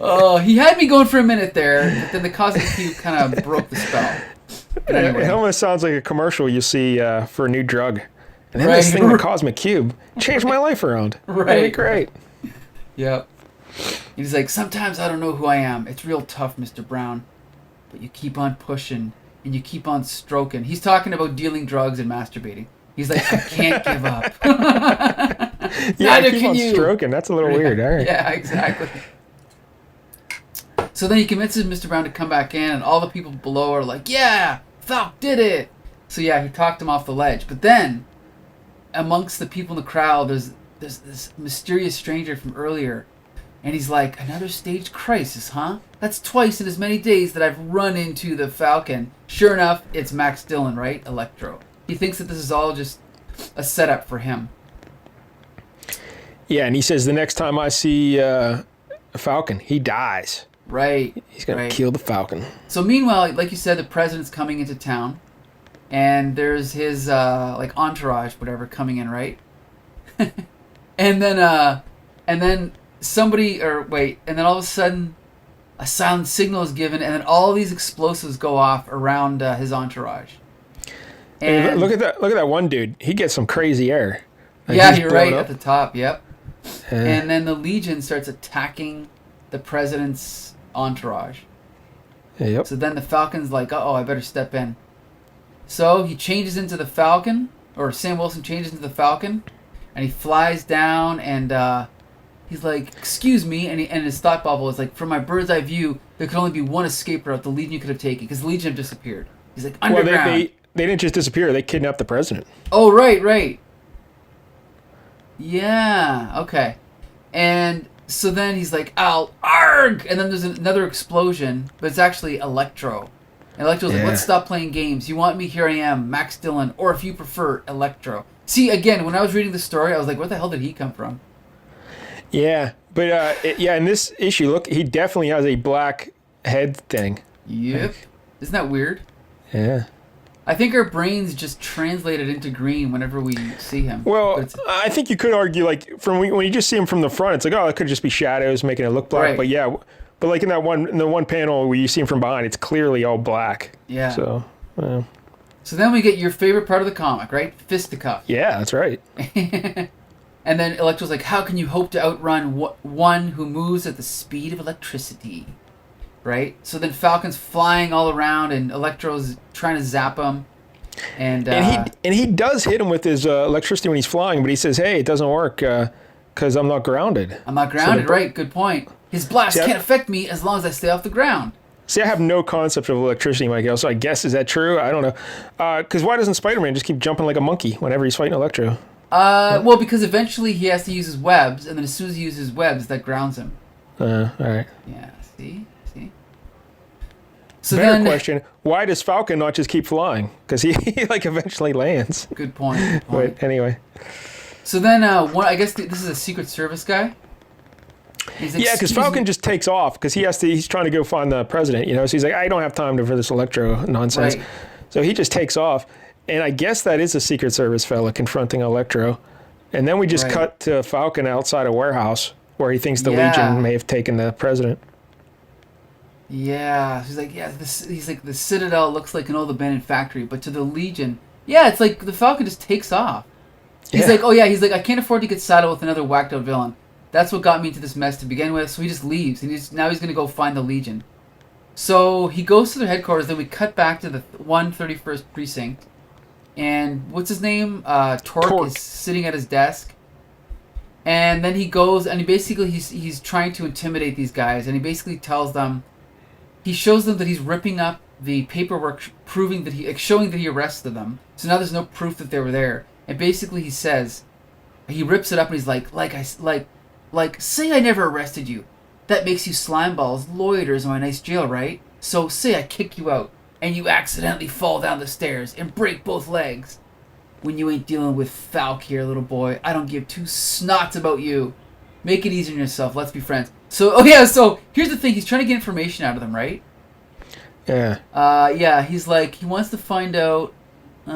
Oh, he had me going for a minute there, but then the Cosmic Cube kind of broke the spell. But anyway. It almost sounds like a commercial you see for a new drug. And then this thing, the Cosmic Cube, changed my life around. Right. That'd be great. Yep. He's like, sometimes I don't know who I am. It's real tough, Mr. Brown. But you keep on pushing, and you keep on stroking. He's talking about dealing drugs and masturbating. He's like, I can't give up. Yeah, keep on stroking. That's a little weird. All right. Yeah, exactly. So then he convinces Mr. Brown to come back in, and all the people below are like, yeah, Falk did it. So yeah, he talked him off the ledge. But then, amongst the people in the crowd, there's this mysterious stranger from earlier, and he's like, another staged crisis, huh? That's twice in as many days that I've run into the Falcon. Sure enough, it's Max Dillon, right? Electro. He thinks that this is all just a setup for him. Yeah, and he says the next time I see Falcon, he dies. Right. He's going to kill the Falcon. So meanwhile, like you said, the president's coming into town, and there's his entourage, whatever, coming in, right? and then all of a sudden a silent signal is given, and then all these explosives go off around his entourage. And look at that one dude. He gets some crazy air. Like yeah, you're right at the top. Yep. And then the Legion starts attacking the president's entourage. Yep. So then the Falcon's like, uh-oh, I better step in. So he changes into the Falcon, or Sam Wilson changes into the Falcon, and he flies down, and he's like, excuse me, and his thought bubble is like, from my bird's eye view, there could only be one escape route the Legion could have taken, because the Legion have disappeared. He's like, underground. Well, they didn't just disappear, they kidnapped the president. Oh, right. Yeah, okay. And so then he's like, arg! And then there's another explosion, but it's actually Electro. And Electro's like, let's stop playing games. You want me? Here I am, Max Dillon. Or if you prefer, Electro. See, again, when I was reading the story, I was like, where the hell did he come from? Yeah, but in this issue, look, he definitely has a black head thing. Yep. Like, isn't that weird? Yeah. I think our brains just translate it into green whenever we see him. Well, I think you could argue, like, from when you just see him from the front, it's like, oh, it could just be shadows making it look black. Right. But yeah, but like in the one panel where you see him from behind, it's clearly all black. Yeah. So then we get your favorite part of the comic, right? Fisticuff. Yeah, that's right. And then Electro's like, how can you hope to outrun one who moves at the speed of electricity? Right? So then Falcon's flying all around, and Electro's trying to zap him. And he does hit him with his electricity when he's flying, but he says, hey, it doesn't work because I'm not grounded. I'm not grounded, right? Good point. His blast can't affect me as long as I stay off the ground. See, I have no concept of electricity, Michael, so I guess, is that true? I don't know. Because why doesn't Spider-Man just keep jumping like a monkey whenever he's fighting Electro? Well, because eventually he has to use his webs, and then as soon as he uses his webs, that grounds him. All right. Yeah, see? So Better question, why does Falcon not just keep flying? Because he like eventually lands. Good point. But anyway. So then, I guess this is a Secret Service guy? Yeah, because Falcon just takes off because he's trying to go find the president, So he's like, I don't have time for this Electro nonsense. Right. So he just takes off. And I guess that is a Secret Service fella confronting Electro. And then we just cut to Falcon outside a warehouse where he thinks the Legion may have taken the president. Yeah, he's like, he's like, the Citadel looks like an old abandoned factory, but to the Legion, it's like the Falcon just takes off. He's like, I can't afford to get saddled with another whacked out villain. That's what got me into this mess to begin with, so he just leaves, and now he's going to go find the Legion. So he goes to their headquarters, then we cut back to the 131st Precinct, and what's his name? Torque is sitting at his desk, And then he goes and he's trying to intimidate these guys, and he basically tells them, he shows them that he's ripping up the paperwork showing that he arrested them. So now there's no proof that they were there. And basically he says, he rips it up and he's like, say I never arrested you. That makes you slimeballs loiters in my nice jail, right? So say I kick you out and you accidentally fall down the stairs and break both legs. When you ain't dealing with Falk here, little boy, I don't give two snots about you. Make it easy on yourself. Let's be friends. So here's the thing. He's trying to get information out of them, right? Yeah. He's like, he wants to find out, He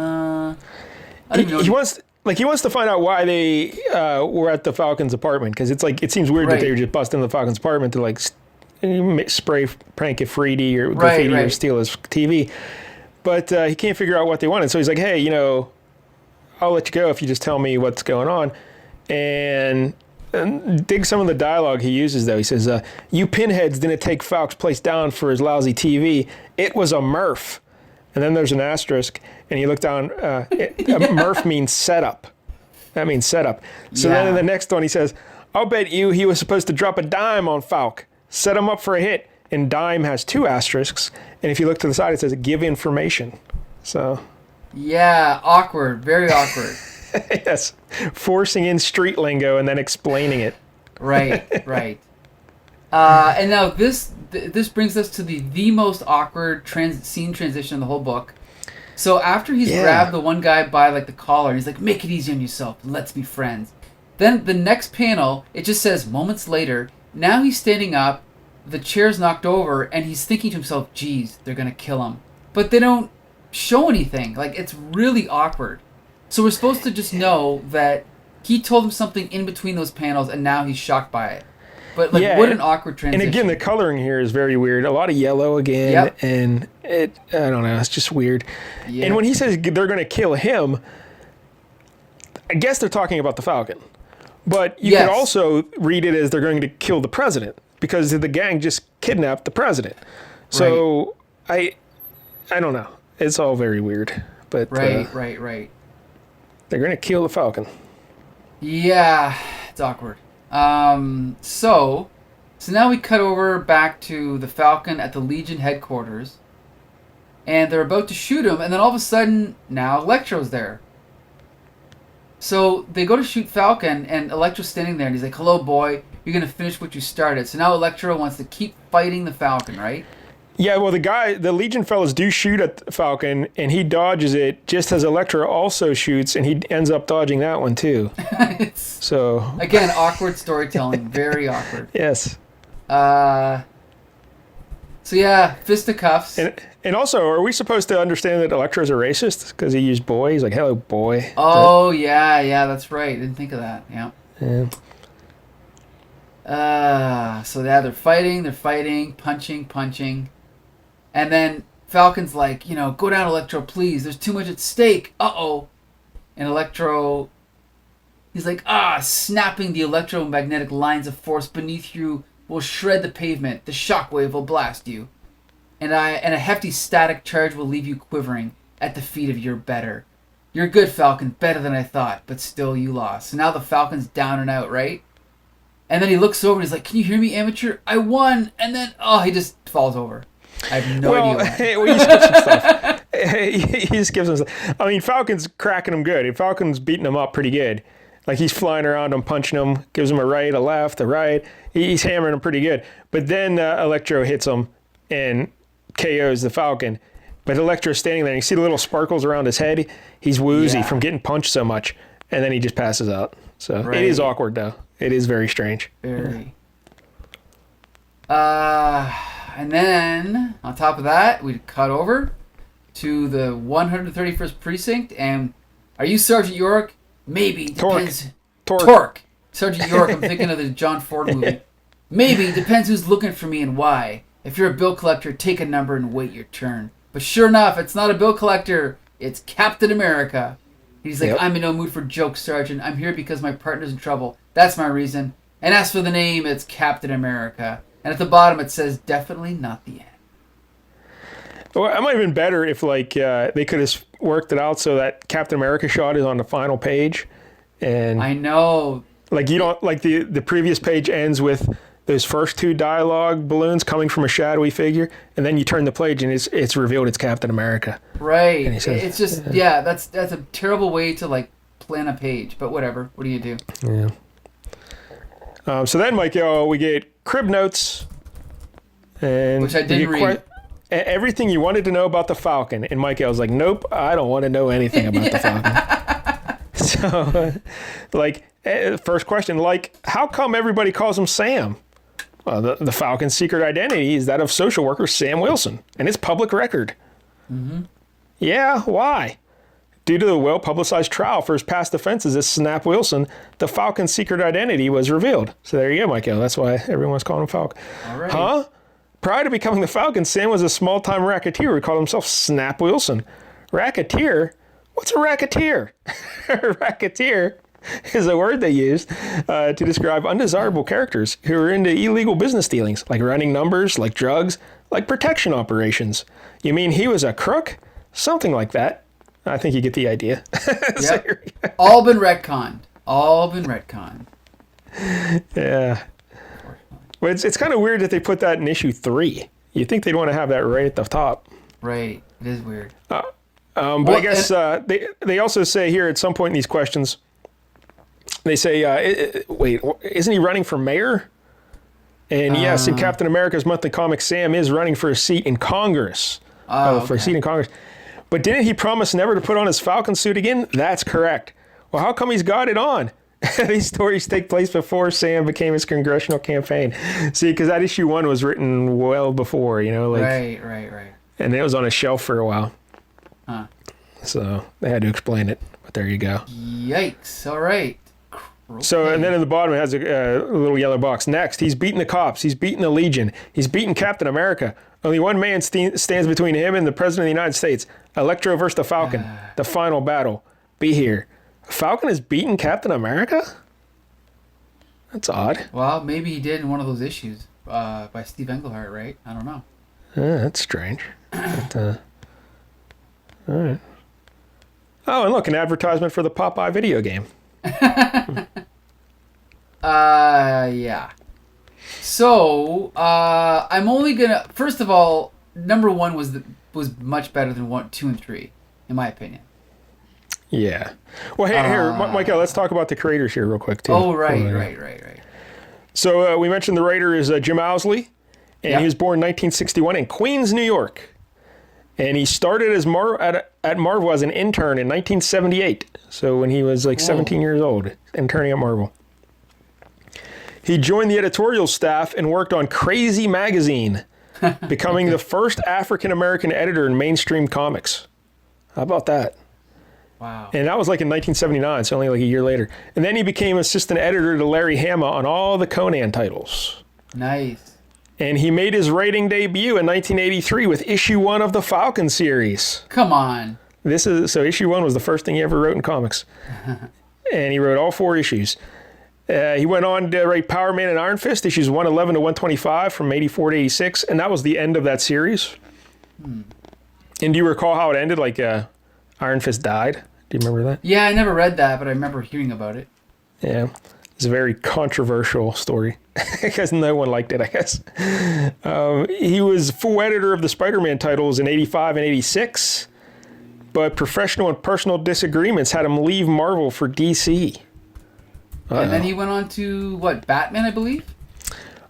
wants to find out why they were at the Falcon's apartment, because it's like, it seems weird that they were just busting the Falcon's apartment to like spray prank graffiti or steal his TV. But he can't figure out what they wanted. So he's like, hey, I'll let you go if you just tell me what's going on. And dig some of the dialogue he uses, though. He says, you pinheads didn't take Falk's place down for his lousy TV. It was a Murph. And then there's an asterisk, and you look down, Murph means setup. That means setup. So then in the next one he says, I'll bet you he was supposed to drop a dime on Falk, set him up for a hit. And dime has two asterisks. And if you look to the side, it says give information. So... yeah, awkward. Very awkward. Yes. Forcing in street lingo and then explaining it. Right. And now this brings us to the most awkward scene transition in the whole book. So after he's grabbed the one guy by like the collar, he's like, make it easy on yourself. Let's be friends. Then the next panel, it just says moments later, now he's standing up, the chair's knocked over, and he's thinking to himself, geez, they're going to kill him. But they don't show anything. Like, it's really awkward. So we're supposed to just know that he told him something in between those panels, and now he's shocked by it. But what an awkward transition. And again, the coloring here is very weird. A lot of yellow again, and I don't know, it's just weird. Yep. And when he says they're going to kill him, I guess they're talking about the Falcon. But you could also read it as they're going to kill the president, because the gang just kidnapped the president. So I don't know. It's all very weird. But right. They're going to kill the Falcon. Yeah, it's awkward. So now we cut over back to the Falcon at the Legion headquarters. And they're about to shoot him, and then all of a sudden, now Electro's there. So they go to shoot Falcon, and Electro's standing there, and he's like, hello, boy, you're going to finish what you started. So now Electro wants to keep fighting the Falcon, right? Yeah, well, the Legion fellas do shoot at Falcon, and he dodges it just as Electro also shoots, and he ends up dodging that one, too. So again, awkward storytelling. Very awkward. Yes. So, yeah, fisticuffs. And also, are we supposed to understand that Electro's a racist? Because he used boy? He's like, hello, boy. Oh, yeah, that's right. Didn't think of that. Yeah. So, yeah, they're fighting, punching. And then Falcon's like, go down, Electro, please. There's too much at stake. Uh-oh. And Electro, he's like, snapping the electromagnetic lines of force beneath you will shred the pavement. The shockwave will blast you. And a hefty static charge will leave you quivering at the feet of your better. You're good, Falcon, better than I thought, but still you lost. So now the Falcon's down and out, right? And then he looks over and he's like, can you hear me, amateur? I won! And then, he just falls over. I have no idea why. He skips some stuff. He just gives him stuff. I mean, Falcon's cracking him good. Falcon's beating him up pretty good. Like, he's flying around him, punching him, gives him a right, a left, a right. He's hammering him pretty good. But then Electro hits him and KOs the Falcon. But Electro's standing there, and you see the little sparkles around his head. He's woozy from getting punched so much. And then he just passes out. So it is awkward, though. It is very strange. Very. And then, on top of that, we cut over to the 131st Precinct. And are you Sergeant York? Maybe. Depends. Torque. Sergeant York, I'm thinking of the John Ford movie. Maybe. Depends who's looking for me and why. If you're a bill collector, take a number and wait your turn. But sure enough, it's not a bill collector. It's Captain America. He's like, I'm in no mood for jokes, Sergeant. I'm here because my partner's in trouble. That's my reason. And as for the name, it's Captain America. And at the bottom, it says, definitely not the end. Well, it might have been better if, they could have worked it out so that Captain America shot is on the final page. And I know. Like you don't like the previous page ends with those first two dialogue balloons coming from a shadowy figure, and then you turn the page and it's revealed it's Captain America. Right. And he says, It's just that's a terrible way to like plan a page, but whatever. What do you do? Yeah. So then, Michael, we get crib notes, and which I didn't read. Everything you wanted to know about the Falcon, and Michael was like, "Nope, I don't want to know anything about the Falcon." So, first question, how come everybody calls him Sam? Well, the Falcon's secret identity is that of social worker Sam Wilson, and it's public record. Mm-hmm. Yeah, why? Due to the well-publicized trial for his past offenses as Snap Wilson, the Falcon's secret identity was revealed. So there you go, Michael. That's why everyone's calling him Falcon. All right. Huh? Prior to becoming the Falcon, Sam was a small-time racketeer who called himself Snap Wilson. Racketeer? What's a racketeer? Racketeer is a word they used to describe undesirable characters who are into illegal business dealings, like running numbers, like drugs, like protection operations. You mean he was a crook? Something like that. I think you get the idea. Yep. All been retconned. Yeah. Well, it's kind of weird that they put that in issue 3. You'd think they'd want to have that right at the top. Right. It is weird. But I guess they also say here at some point in these questions, they say, wait, isn't he running for mayor? And yes, in Captain America's monthly comic, Sam is running for a seat in Congress. For a seat in Congress. But didn't he promise never to put on his Falcon suit again? That's correct. Well, how come he's got it on? These stories take place before Sam became his congressional campaign. See, because that issue 1 was written well before, Right. And it was on a shelf for a while. Huh. So they had to explain it. But there you go. Yikes. All right. Okay. So, and then in the bottom it has a little yellow box. Next, he's beaten the cops. He's beaten the Legion. He's beaten Captain America. Only one man stands between him and the President of the United States. Electro versus the Falcon. The final battle. Be here. Falcon has beaten Captain America? That's odd. Well, maybe he did in one of those issues by Steve Englehart, right? I don't know. That's strange. But, all right. Oh, and look, an advertisement for the Popeye video game. Yeah. So, I'm only gonna. First of all, number 1 was much better than 1, 2, and 3, in my opinion. Yeah. Well, hey, here, Michael, let's talk about the creators here real quick, too. Oh, right. So we mentioned the writer is Jim Owsley, and he was born in 1961 in Queens, New York. And he started as at Marvel as an intern in 1978. So when he was 17 years old, interning at Marvel. He joined the editorial staff and worked on Crazy Magazine, becoming the first African-American editor in mainstream comics. How about that? Wow. And that was in 1979, so only a year later. And then he became assistant editor to Larry Hama on all the Conan titles. Nice. And he made his writing debut in 1983 with issue 1 of the Falcon series. Come on. So issue 1 was the first thing he ever wrote in comics. And he wrote all 4 issues. He went on to write Power Man and Iron Fist, issues 111 to 125 from 84 to 86, and that was the end of that series. And do you recall how it ended? Iron Fist died? Do you remember that? Yeah, I never read that, but I remember hearing about it. Yeah. It's a very controversial story because no one liked it, I guess. He was full editor of the Spider-Man titles in 85 and 86, but professional and personal disagreements had him leave Marvel for DC. And then he went on to, Batman, I believe?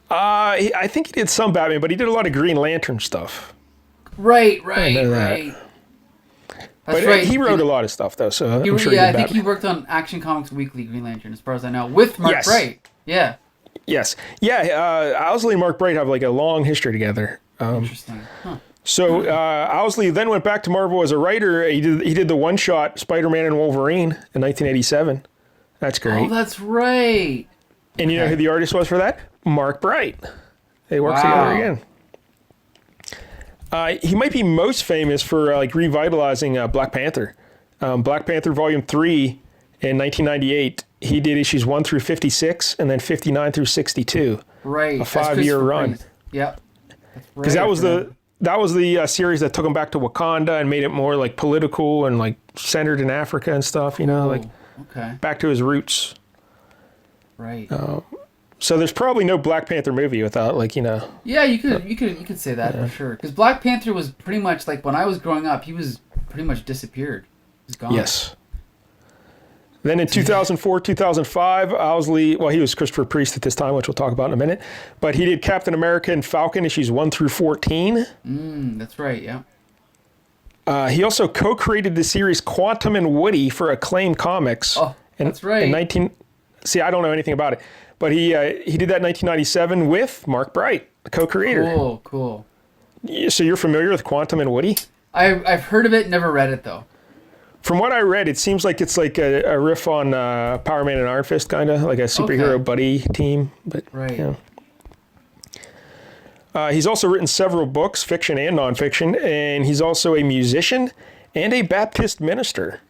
I think he did some Batman, but he did a lot of Green Lantern stuff. Right. That's but right. He wrote a lot of stuff, though, so I'm sure I think he worked on Action Comics Weekly Green Lantern, as far as I know, with Mark Bright. Yeah. Yes. Yeah, Owsley and Mark Bright have a long history together. Interesting. Huh. So Owsley then went back to Marvel as a writer. He did the one-shot Spider-Man and Wolverine in 1987. That's great. Oh, that's right. And you know who the artist was for that? Mark Bright. They worked together again. He might be most famous for revitalizing Black Panther. Black Panther Volume 3 in 1998. He did issues 1 through 56 and then 59 through 62. Right. A 5-year run. Yep. Because that was the series that took him back to Wakanda and made it more political and centered in Africa and stuff, Okay. Back to his roots. Right. So there's probably no Black Panther movie without, like, Yeah, you could say that for sure. Because Black Panther was pretty much like when I was growing up, he was pretty much disappeared. He's gone. Yes. Then in 2004, 2005, Owsley, well, he was Christopher Priest at this time, which we'll talk about in a minute, but he did Captain America and Falcon issues 1 through 14. That's right, yeah. He also co-created the series Quantum and Woody for Acclaim Comics. Oh, that's right. See, I don't know anything about it, but he did that in 1997 with Mark Bright, the co-creator. Cool. So you're familiar with Quantum and Woody? I've heard of it, never read it though. From what I read, it seems like it's like a riff on Power Man and Iron Fist, kind of like a superhero buddy team. But right. He's also written several books, fiction and nonfiction, and he's also a musician and a Baptist minister.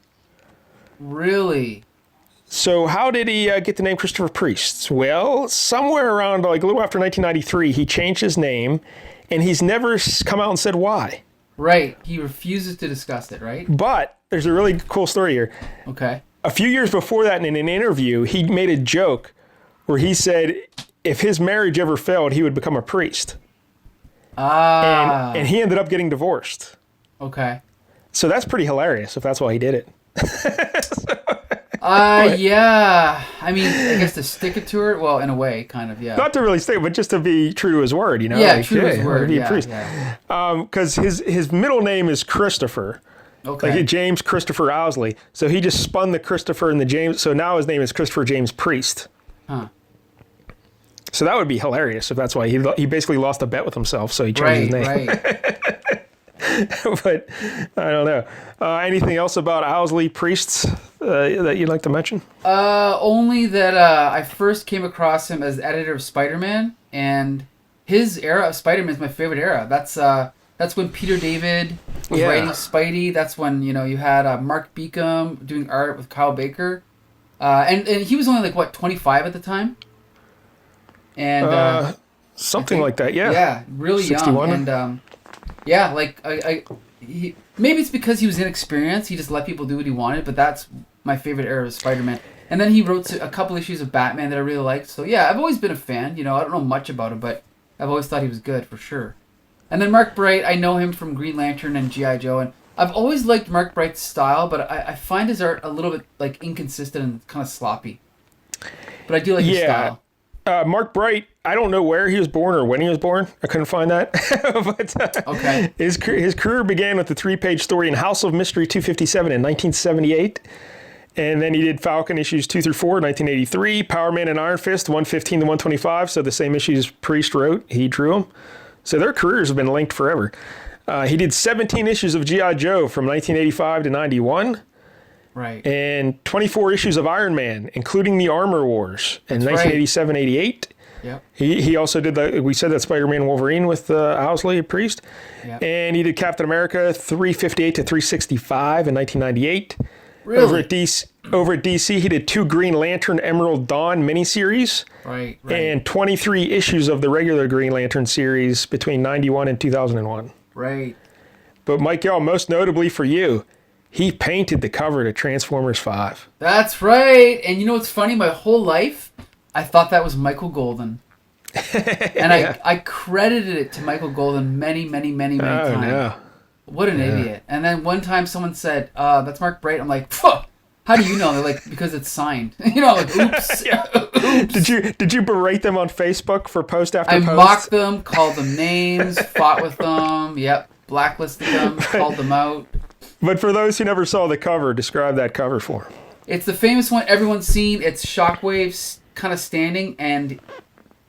Really? So how did he get the name Christopher Priest? Well, somewhere around like a little after 1993, he changed his name, and he's never come out and said why. Right. He refuses to discuss it, right? But there's a really cool story here. Okay. A few years before that, in an interview, he made a joke where he said if his marriage ever failed, he would become a priest. And he ended up getting divorced. Okay. So that's pretty hilarious if that's why he did it. Yeah. I mean, I guess to stick it to it, well, in a way, kind of, yeah. Not to really stick, but just to be true to his word, Yeah, like, true to his word, be a priest. Because his middle name is Christopher. Okay. Like James Christopher Owsley. So he just spun the Christopher and the James. So now his name is Christopher James Priest. Huh. So that would be hilarious if that's why he basically lost a bet with himself. So he changed his name. Right. But I don't know. Anything else about Owsley Priests that you'd like to mention? Only that I first came across him as editor of Spider-Man, and his era of Spider-Man is my favorite era. That's when Peter David was writing Spidey. That's when you had Mark Beacom doing art with Kyle Baker, and he was only like 25 at the time, and something like that. Yeah, really 61. young, and maybe it's because he was inexperienced. He just let people do what he wanted, but that's my favorite era of Spider-Man. And then he wrote a couple issues of Batman that I really liked. So yeah, I've always been a fan. I don't know much about him, but I've always thought he was good for sure. And then Mark Bright, I know him from Green Lantern and G.I. Joe, and I've always liked Mark Bright's style, but I find his art a little bit like inconsistent and kind of sloppy. But I do like his style. Mark Bright, I don't know where he was born or when he was born. I couldn't find that. But okay. His career began with the 3-page story in House of Mystery 257 in 1978. And then he did Falcon issues 2 through 4 in 1983, Power Man and Iron Fist 115 to 125. So the same issues Priest wrote, he drew them. So their careers have been linked forever. He did 17 issues of G.I. Joe from 1985 to 91. Right. And 24 issues of Iron Man, including the Armor Wars in 1987-88. Yep. He also did we said that Spider-Man Wolverine with Owsley Priest. Yep. And he did Captain America 358 to 365 in 1998. Really? Over at DC, he did 2 Green Lantern Emerald Dawn miniseries. Right. And 23 issues of the regular Green Lantern series between 91 and 2001. Right. But Mike, most notably for you, he painted the cover to Transformers 5. That's right. And you know what's funny? My whole life, I thought that was Michael Golden. And I credited it to Michael Golden many times. No. What an idiot. And then one time someone said, that's Mark Bright. I'm like, phew, how do you know? They're like, because it's signed. Like, oops. Oops. Did you berate them on Facebook for post after post? I mocked them, called them names, fought with them, blacklisted them, called them out. But for those who never saw the cover, describe that cover for them. It's the famous one everyone's seen. It's Shockwave's kind of standing and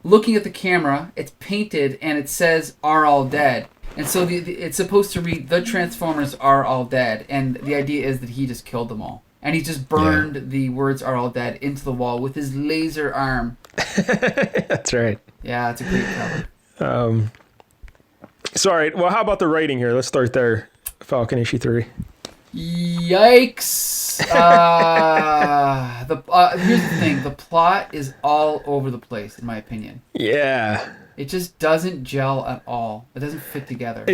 looking at the camera. It's painted and it says, "Are all dead." And so it's supposed to read, "The Transformers are all dead." And the idea is that he just killed them all. And he just burned the words "are all dead" into the wall with his laser arm. That's right. Yeah, it's a great cover. Sorry. Well, how about the writing here? Let's start there. Falcon issue 3. Yikes! Here's the thing: the plot is all over the place, in my opinion. Yeah. It just doesn't gel at all. It doesn't fit together.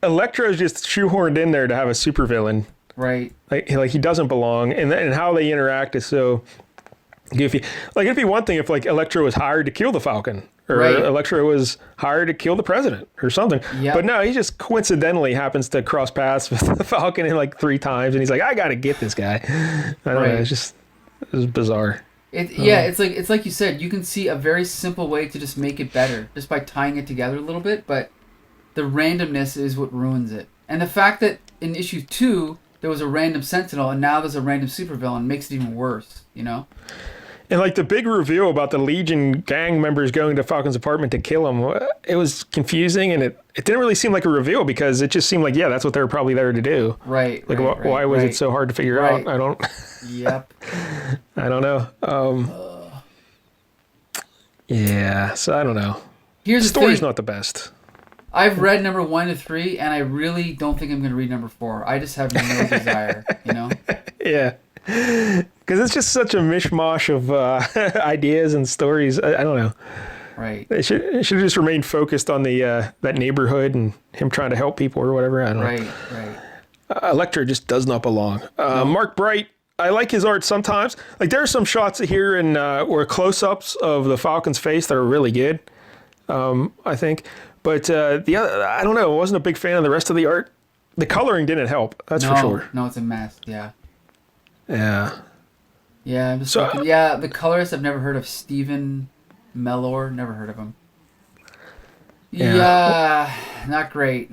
Electro's just shoehorned in there to have a supervillain. Right. Like he doesn't belong, and how they interact is so. goofy. Like, it'd be one thing if, like, Electro was hired to kill the Falcon, or Electro was hired to kill the president or something. Yep. But no, he just coincidentally happens to cross paths with the Falcon in like 3 times, and he's like, I got to get this guy. I don't know. It was bizarre. It's like you said, you can see a very simple way to just make it better, just by tying it together a little bit, but the randomness is what ruins it. And the fact that in issue 2, there was a random Sentinel, and now there's a random supervillain makes it even worse, you know? And like the big reveal about the Legion gang members going to Falcon's apartment to kill him, it was confusing, and it didn't really seem like a reveal because it just seemed like, they were probably there to do. Right. Like, why was it so hard to figure out? I don't. Yep. I don't know. Yeah, so I don't know. Here's the story's not the best. I've read number 1 to 3, and I really don't think I'm going to read number 4. I just have no desire, you know? Yeah. Because it's just such a mishmash of ideas and stories. I don't know. Right. It should have just remained focused on the that neighborhood and him trying to help people or whatever. I don't know. Right. Electra just does not belong. Mark Bright, I like his art sometimes. Like, there are some shots here in where close-ups of the Falcon's face that are really good, I think. But the other, I don't know. I wasn't a big fan of the rest of the art. The coloring didn't help. That's for sure. No, it's a mess. Yeah. Yeah. Yeah, I'm just looking. Yeah, the colorist, I've never heard of. Stephen Mellor, never heard of him. Yeah, not great.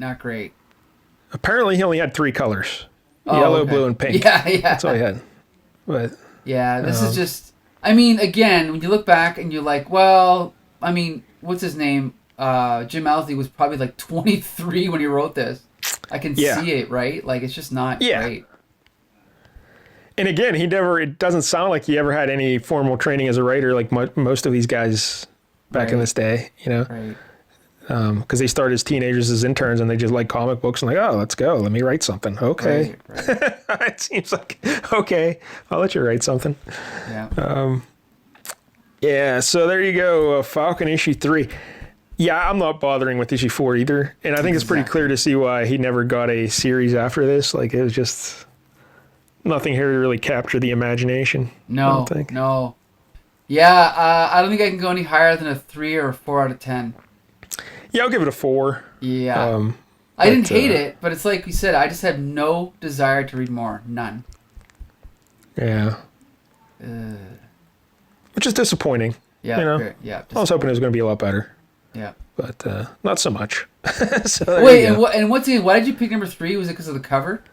Apparently, he only had 3 colors: yellow, blue, and pink. Yeah. That's all he had. But yeah, this is just. I mean, again, when you look back and you're like, well, I mean, what's his name? Jim Owsley was probably like 23 when he wrote this. I can see it, right? Like, it's just not great. And again, it doesn't sound like he ever had any formal training as a writer like most of these guys back in this day, you know? Right. Because they started as teenagers as interns and they just like comic books and like, oh, let's go. Let me write something. Okay. Right. It seems like, okay, I'll let you write something. Yeah. So there you go. Falcon issue 3. Yeah, I'm not bothering with issue 4 either. And I think it's pretty clear to see why he never got a series after this. Like, it was just nothing here to really capture the imagination. No, I don't think. No. Yeah, I don't think I can go any higher than a 3 or a 4 out of 10. Yeah, I'll give it a 4. Yeah. I didn't hate it, but it's like you said, I just had no desire to read more. None. Yeah. Which is disappointing. Yeah, you know? I was hoping it was going to be a lot better. Yeah. But not so much. So wait, and why did you pick number 3? Was it because of the cover?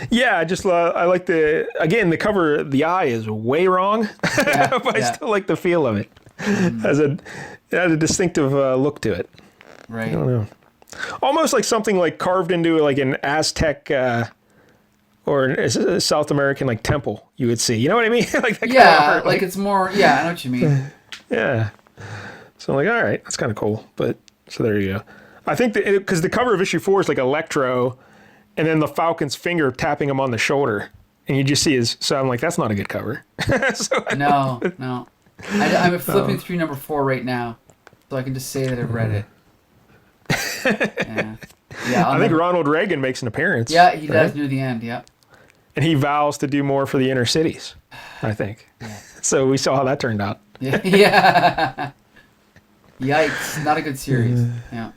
Yeah, I like the cover. The eye is way wrong, but I still like the feel of it. It has a distinctive look to it. Right. I don't know. Almost like something like carved into like an Aztec or a South American like temple you would see. You know what I mean? Like that kind of art, like it's more. Yeah, I know what you mean. Yeah. So I'm like, all right, that's kind of cool. But so there you go. I think because the cover of issue 4 is like Electro, and then the Falcon's finger tapping him on the shoulder, and you just see his. So I'm like, that's not a good cover. No. I'm flipping through number 4 right now, so I can just say that I've read it. Yeah. I think Ronald Reagan makes an appearance. Yeah, he does near the end. Yeah. And he vows to do more for the inner cities, I think. Yeah. So we saw how that turned out. Yeah. Yikes! Not a good series. Yeah.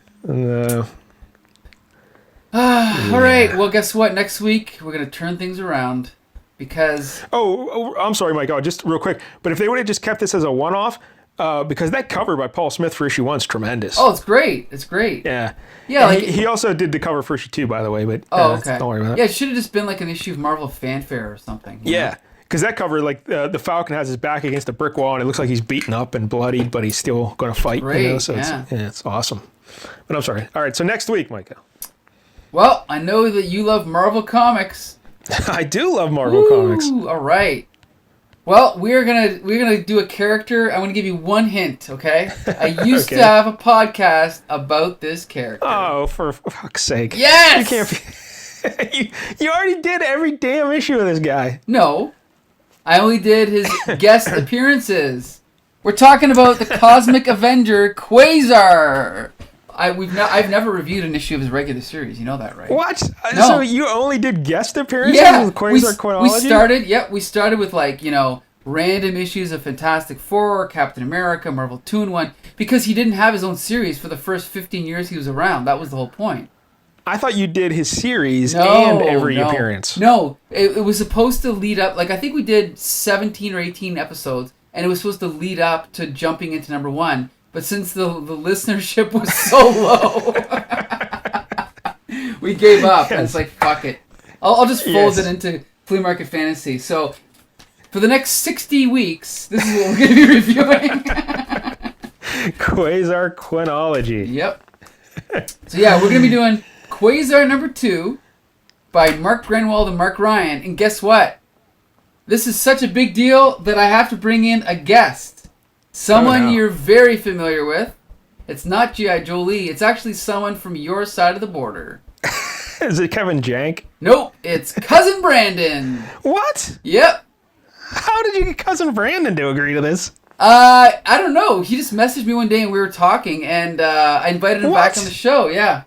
All right. Well, guess what? Next week we're gonna turn things around because. Oh, I'm sorry, Mike. Just real quick. But if they would have just kept this as a one-off, because that cover by Paul Smith for issue 1 is tremendous. Oh, it's great. It's great. Yeah. Yeah. Like, he also did the cover for issue 2, by the way. But okay. Don't worry about it. Yeah, it should have just been like an issue of Marvel Fanfare or something. Yeah. Because that cover, like, the Falcon has his back against a brick wall, and it looks like he's beaten up and bloodied, but he's still going to fight. Great, you know? So it's awesome. But I'm sorry. All right, so next week, Micah. Well, I know that you love Marvel Comics. I do love Marvel Comics. All right. Well, we're gonna do a character. I'm gonna give you one hint, okay? I used to have a podcast about this character. Oh, for fuck's sake! Yes. You can't be. You already did every damn issue of this guy. No, I only did his guest appearances. We're talking about the Cosmic Avenger Quasar. I've never reviewed an issue of his regular series. You know that, right? What? No. So you only did guest appearances with Quasar Chronology? We started with random issues of Fantastic Four, Captain America, Marvel 2-in-1, because he didn't have his own series for the first 15 years he was around. That was the whole point. I thought you did his series and every appearance. No, it was supposed to lead up. Like, I think we did 17 or 18 episodes, and it was supposed to lead up to jumping into number 1. But since the listenership was so low, we gave up. And it's like, fuck it. I'll just fold it into Flea Market Fantasy. So, for the next 60 weeks, this is what we're going to be reviewing. Quasar Quenology. Yep. So, yeah, we're going to be doing Quasar number 2 by Mark Grenwald and Mark Ryan. And guess what? This is such a big deal that I have to bring in a guest. Someone you're very familiar with. It's not G.I. Joe Lee. It's actually someone from your side of the border. Is it Kevin Jank? Nope. It's Cousin Brandon. What? Yep. How did you get Cousin Brandon to agree to this? I don't know. He just messaged me one day and we were talking, and I invited him back on the show. Yeah.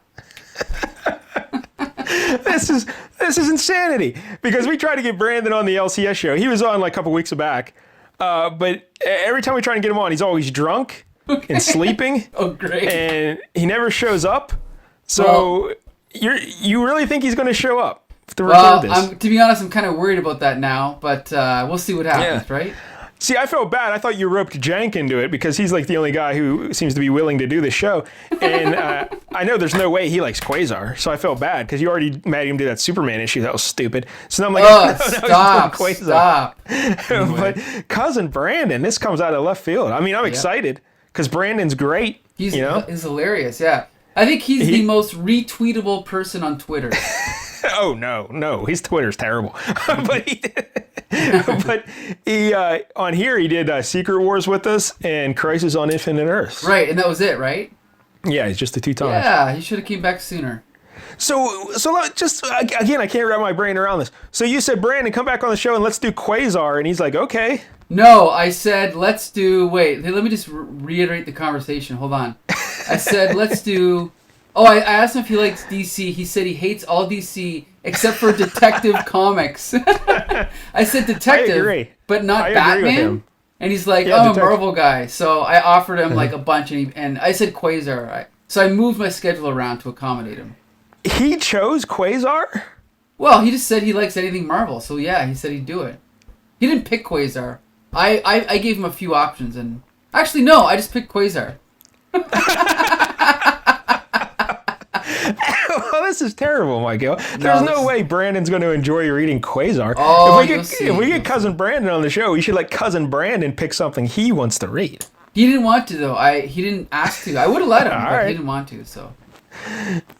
This is insanity, because we tried to get Brandon on the LCS show. He was on like a couple weeks back, but every time we try to get him on, he's always drunk and sleeping. Oh, great! And he never shows up. So you really think he's going to show up to record this? To be honest, I'm kind of worried about that now, but we'll see what happens, right? See, I felt bad. I thought you roped Jank into it because he's like the only guy who seems to be willing to do the show. And I know there's no way he likes Quasar, so I felt bad because you already made him do that Superman issue. That was stupid. So now I'm like, stop. Anyway. But Cousin Brandon, this comes out of left field. I mean, I'm excited because Brandon's great. He's hilarious, yeah. I think he's the most retweetable person on Twitter. Oh, no. His Twitter's terrible. But he on here, he did Secret Wars with us and Crisis on Infinite Earths. Right, and that was it, right? Yeah, it's just the 2 times. Yeah, he should have came back sooner. So just, again, I can't wrap my brain around this. So you said, Brandon, come back on the show and let's do Quasar. And he's like, okay. No, I said, let's do, wait, let me just reiterate the conversation. Hold on. I said, let's do... Oh, I asked him if he likes DC. He said he hates all DC except for Detective Comics. I said Detective, but not Batman. And he's like, I'm a Marvel guy. So I offered him like a bunch, and I said Quasar. So I moved my schedule around to accommodate him. He chose Quasar? Well, he just said he likes anything Marvel. So yeah, he said he'd do it. He didn't pick Quasar. I gave him a few options, and actually no, I just picked Quasar. Well, this is terrible, Michael. There's no way Brandon's going to enjoy reading Quasar. Oh, if we get Cousin Brandon on the show, we should let Cousin Brandon pick something he wants to read. He didn't want to, though. He didn't ask to. I would have let him, but he didn't want to. So.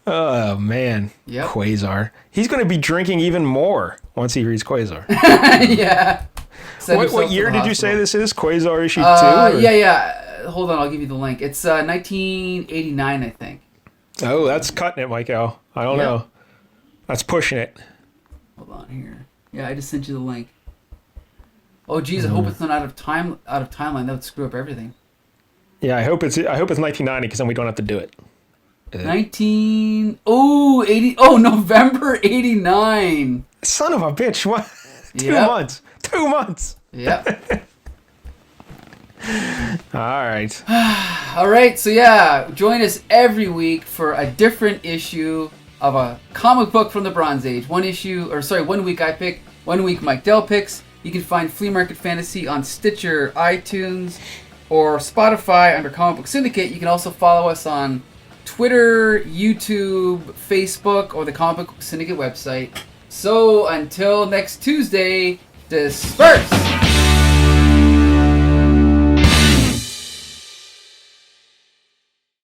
Oh man, Quasar. He's going to be drinking even more once he reads Quasar. Yeah. What year did you say this is? Quasar issue 2? Yeah. Hold on, I'll give you the link. It's 1989, I think. Oh, that's cutting it, Michael. I don't know. That's pushing it. Hold on here. Yeah, I just sent you the link. Oh, geez, I hope it's not out of timeline. That would screw up everything. Yeah, I hope it's 1990 because then we don't have to do it. November 89. Son of a bitch! What? 2 months. 2 months. Yep. All right, so yeah, join us every week for a different issue of a comic book from the Bronze Age. 1 week I pick, 1 week Mike Dell picks. You can find Flea Market Fantasy on Stitcher, iTunes, or Spotify under Comic Book Syndicate. You can also follow us on Twitter, YouTube, Facebook, or the Comic Book Syndicate website. So until next Tuesday, disperse!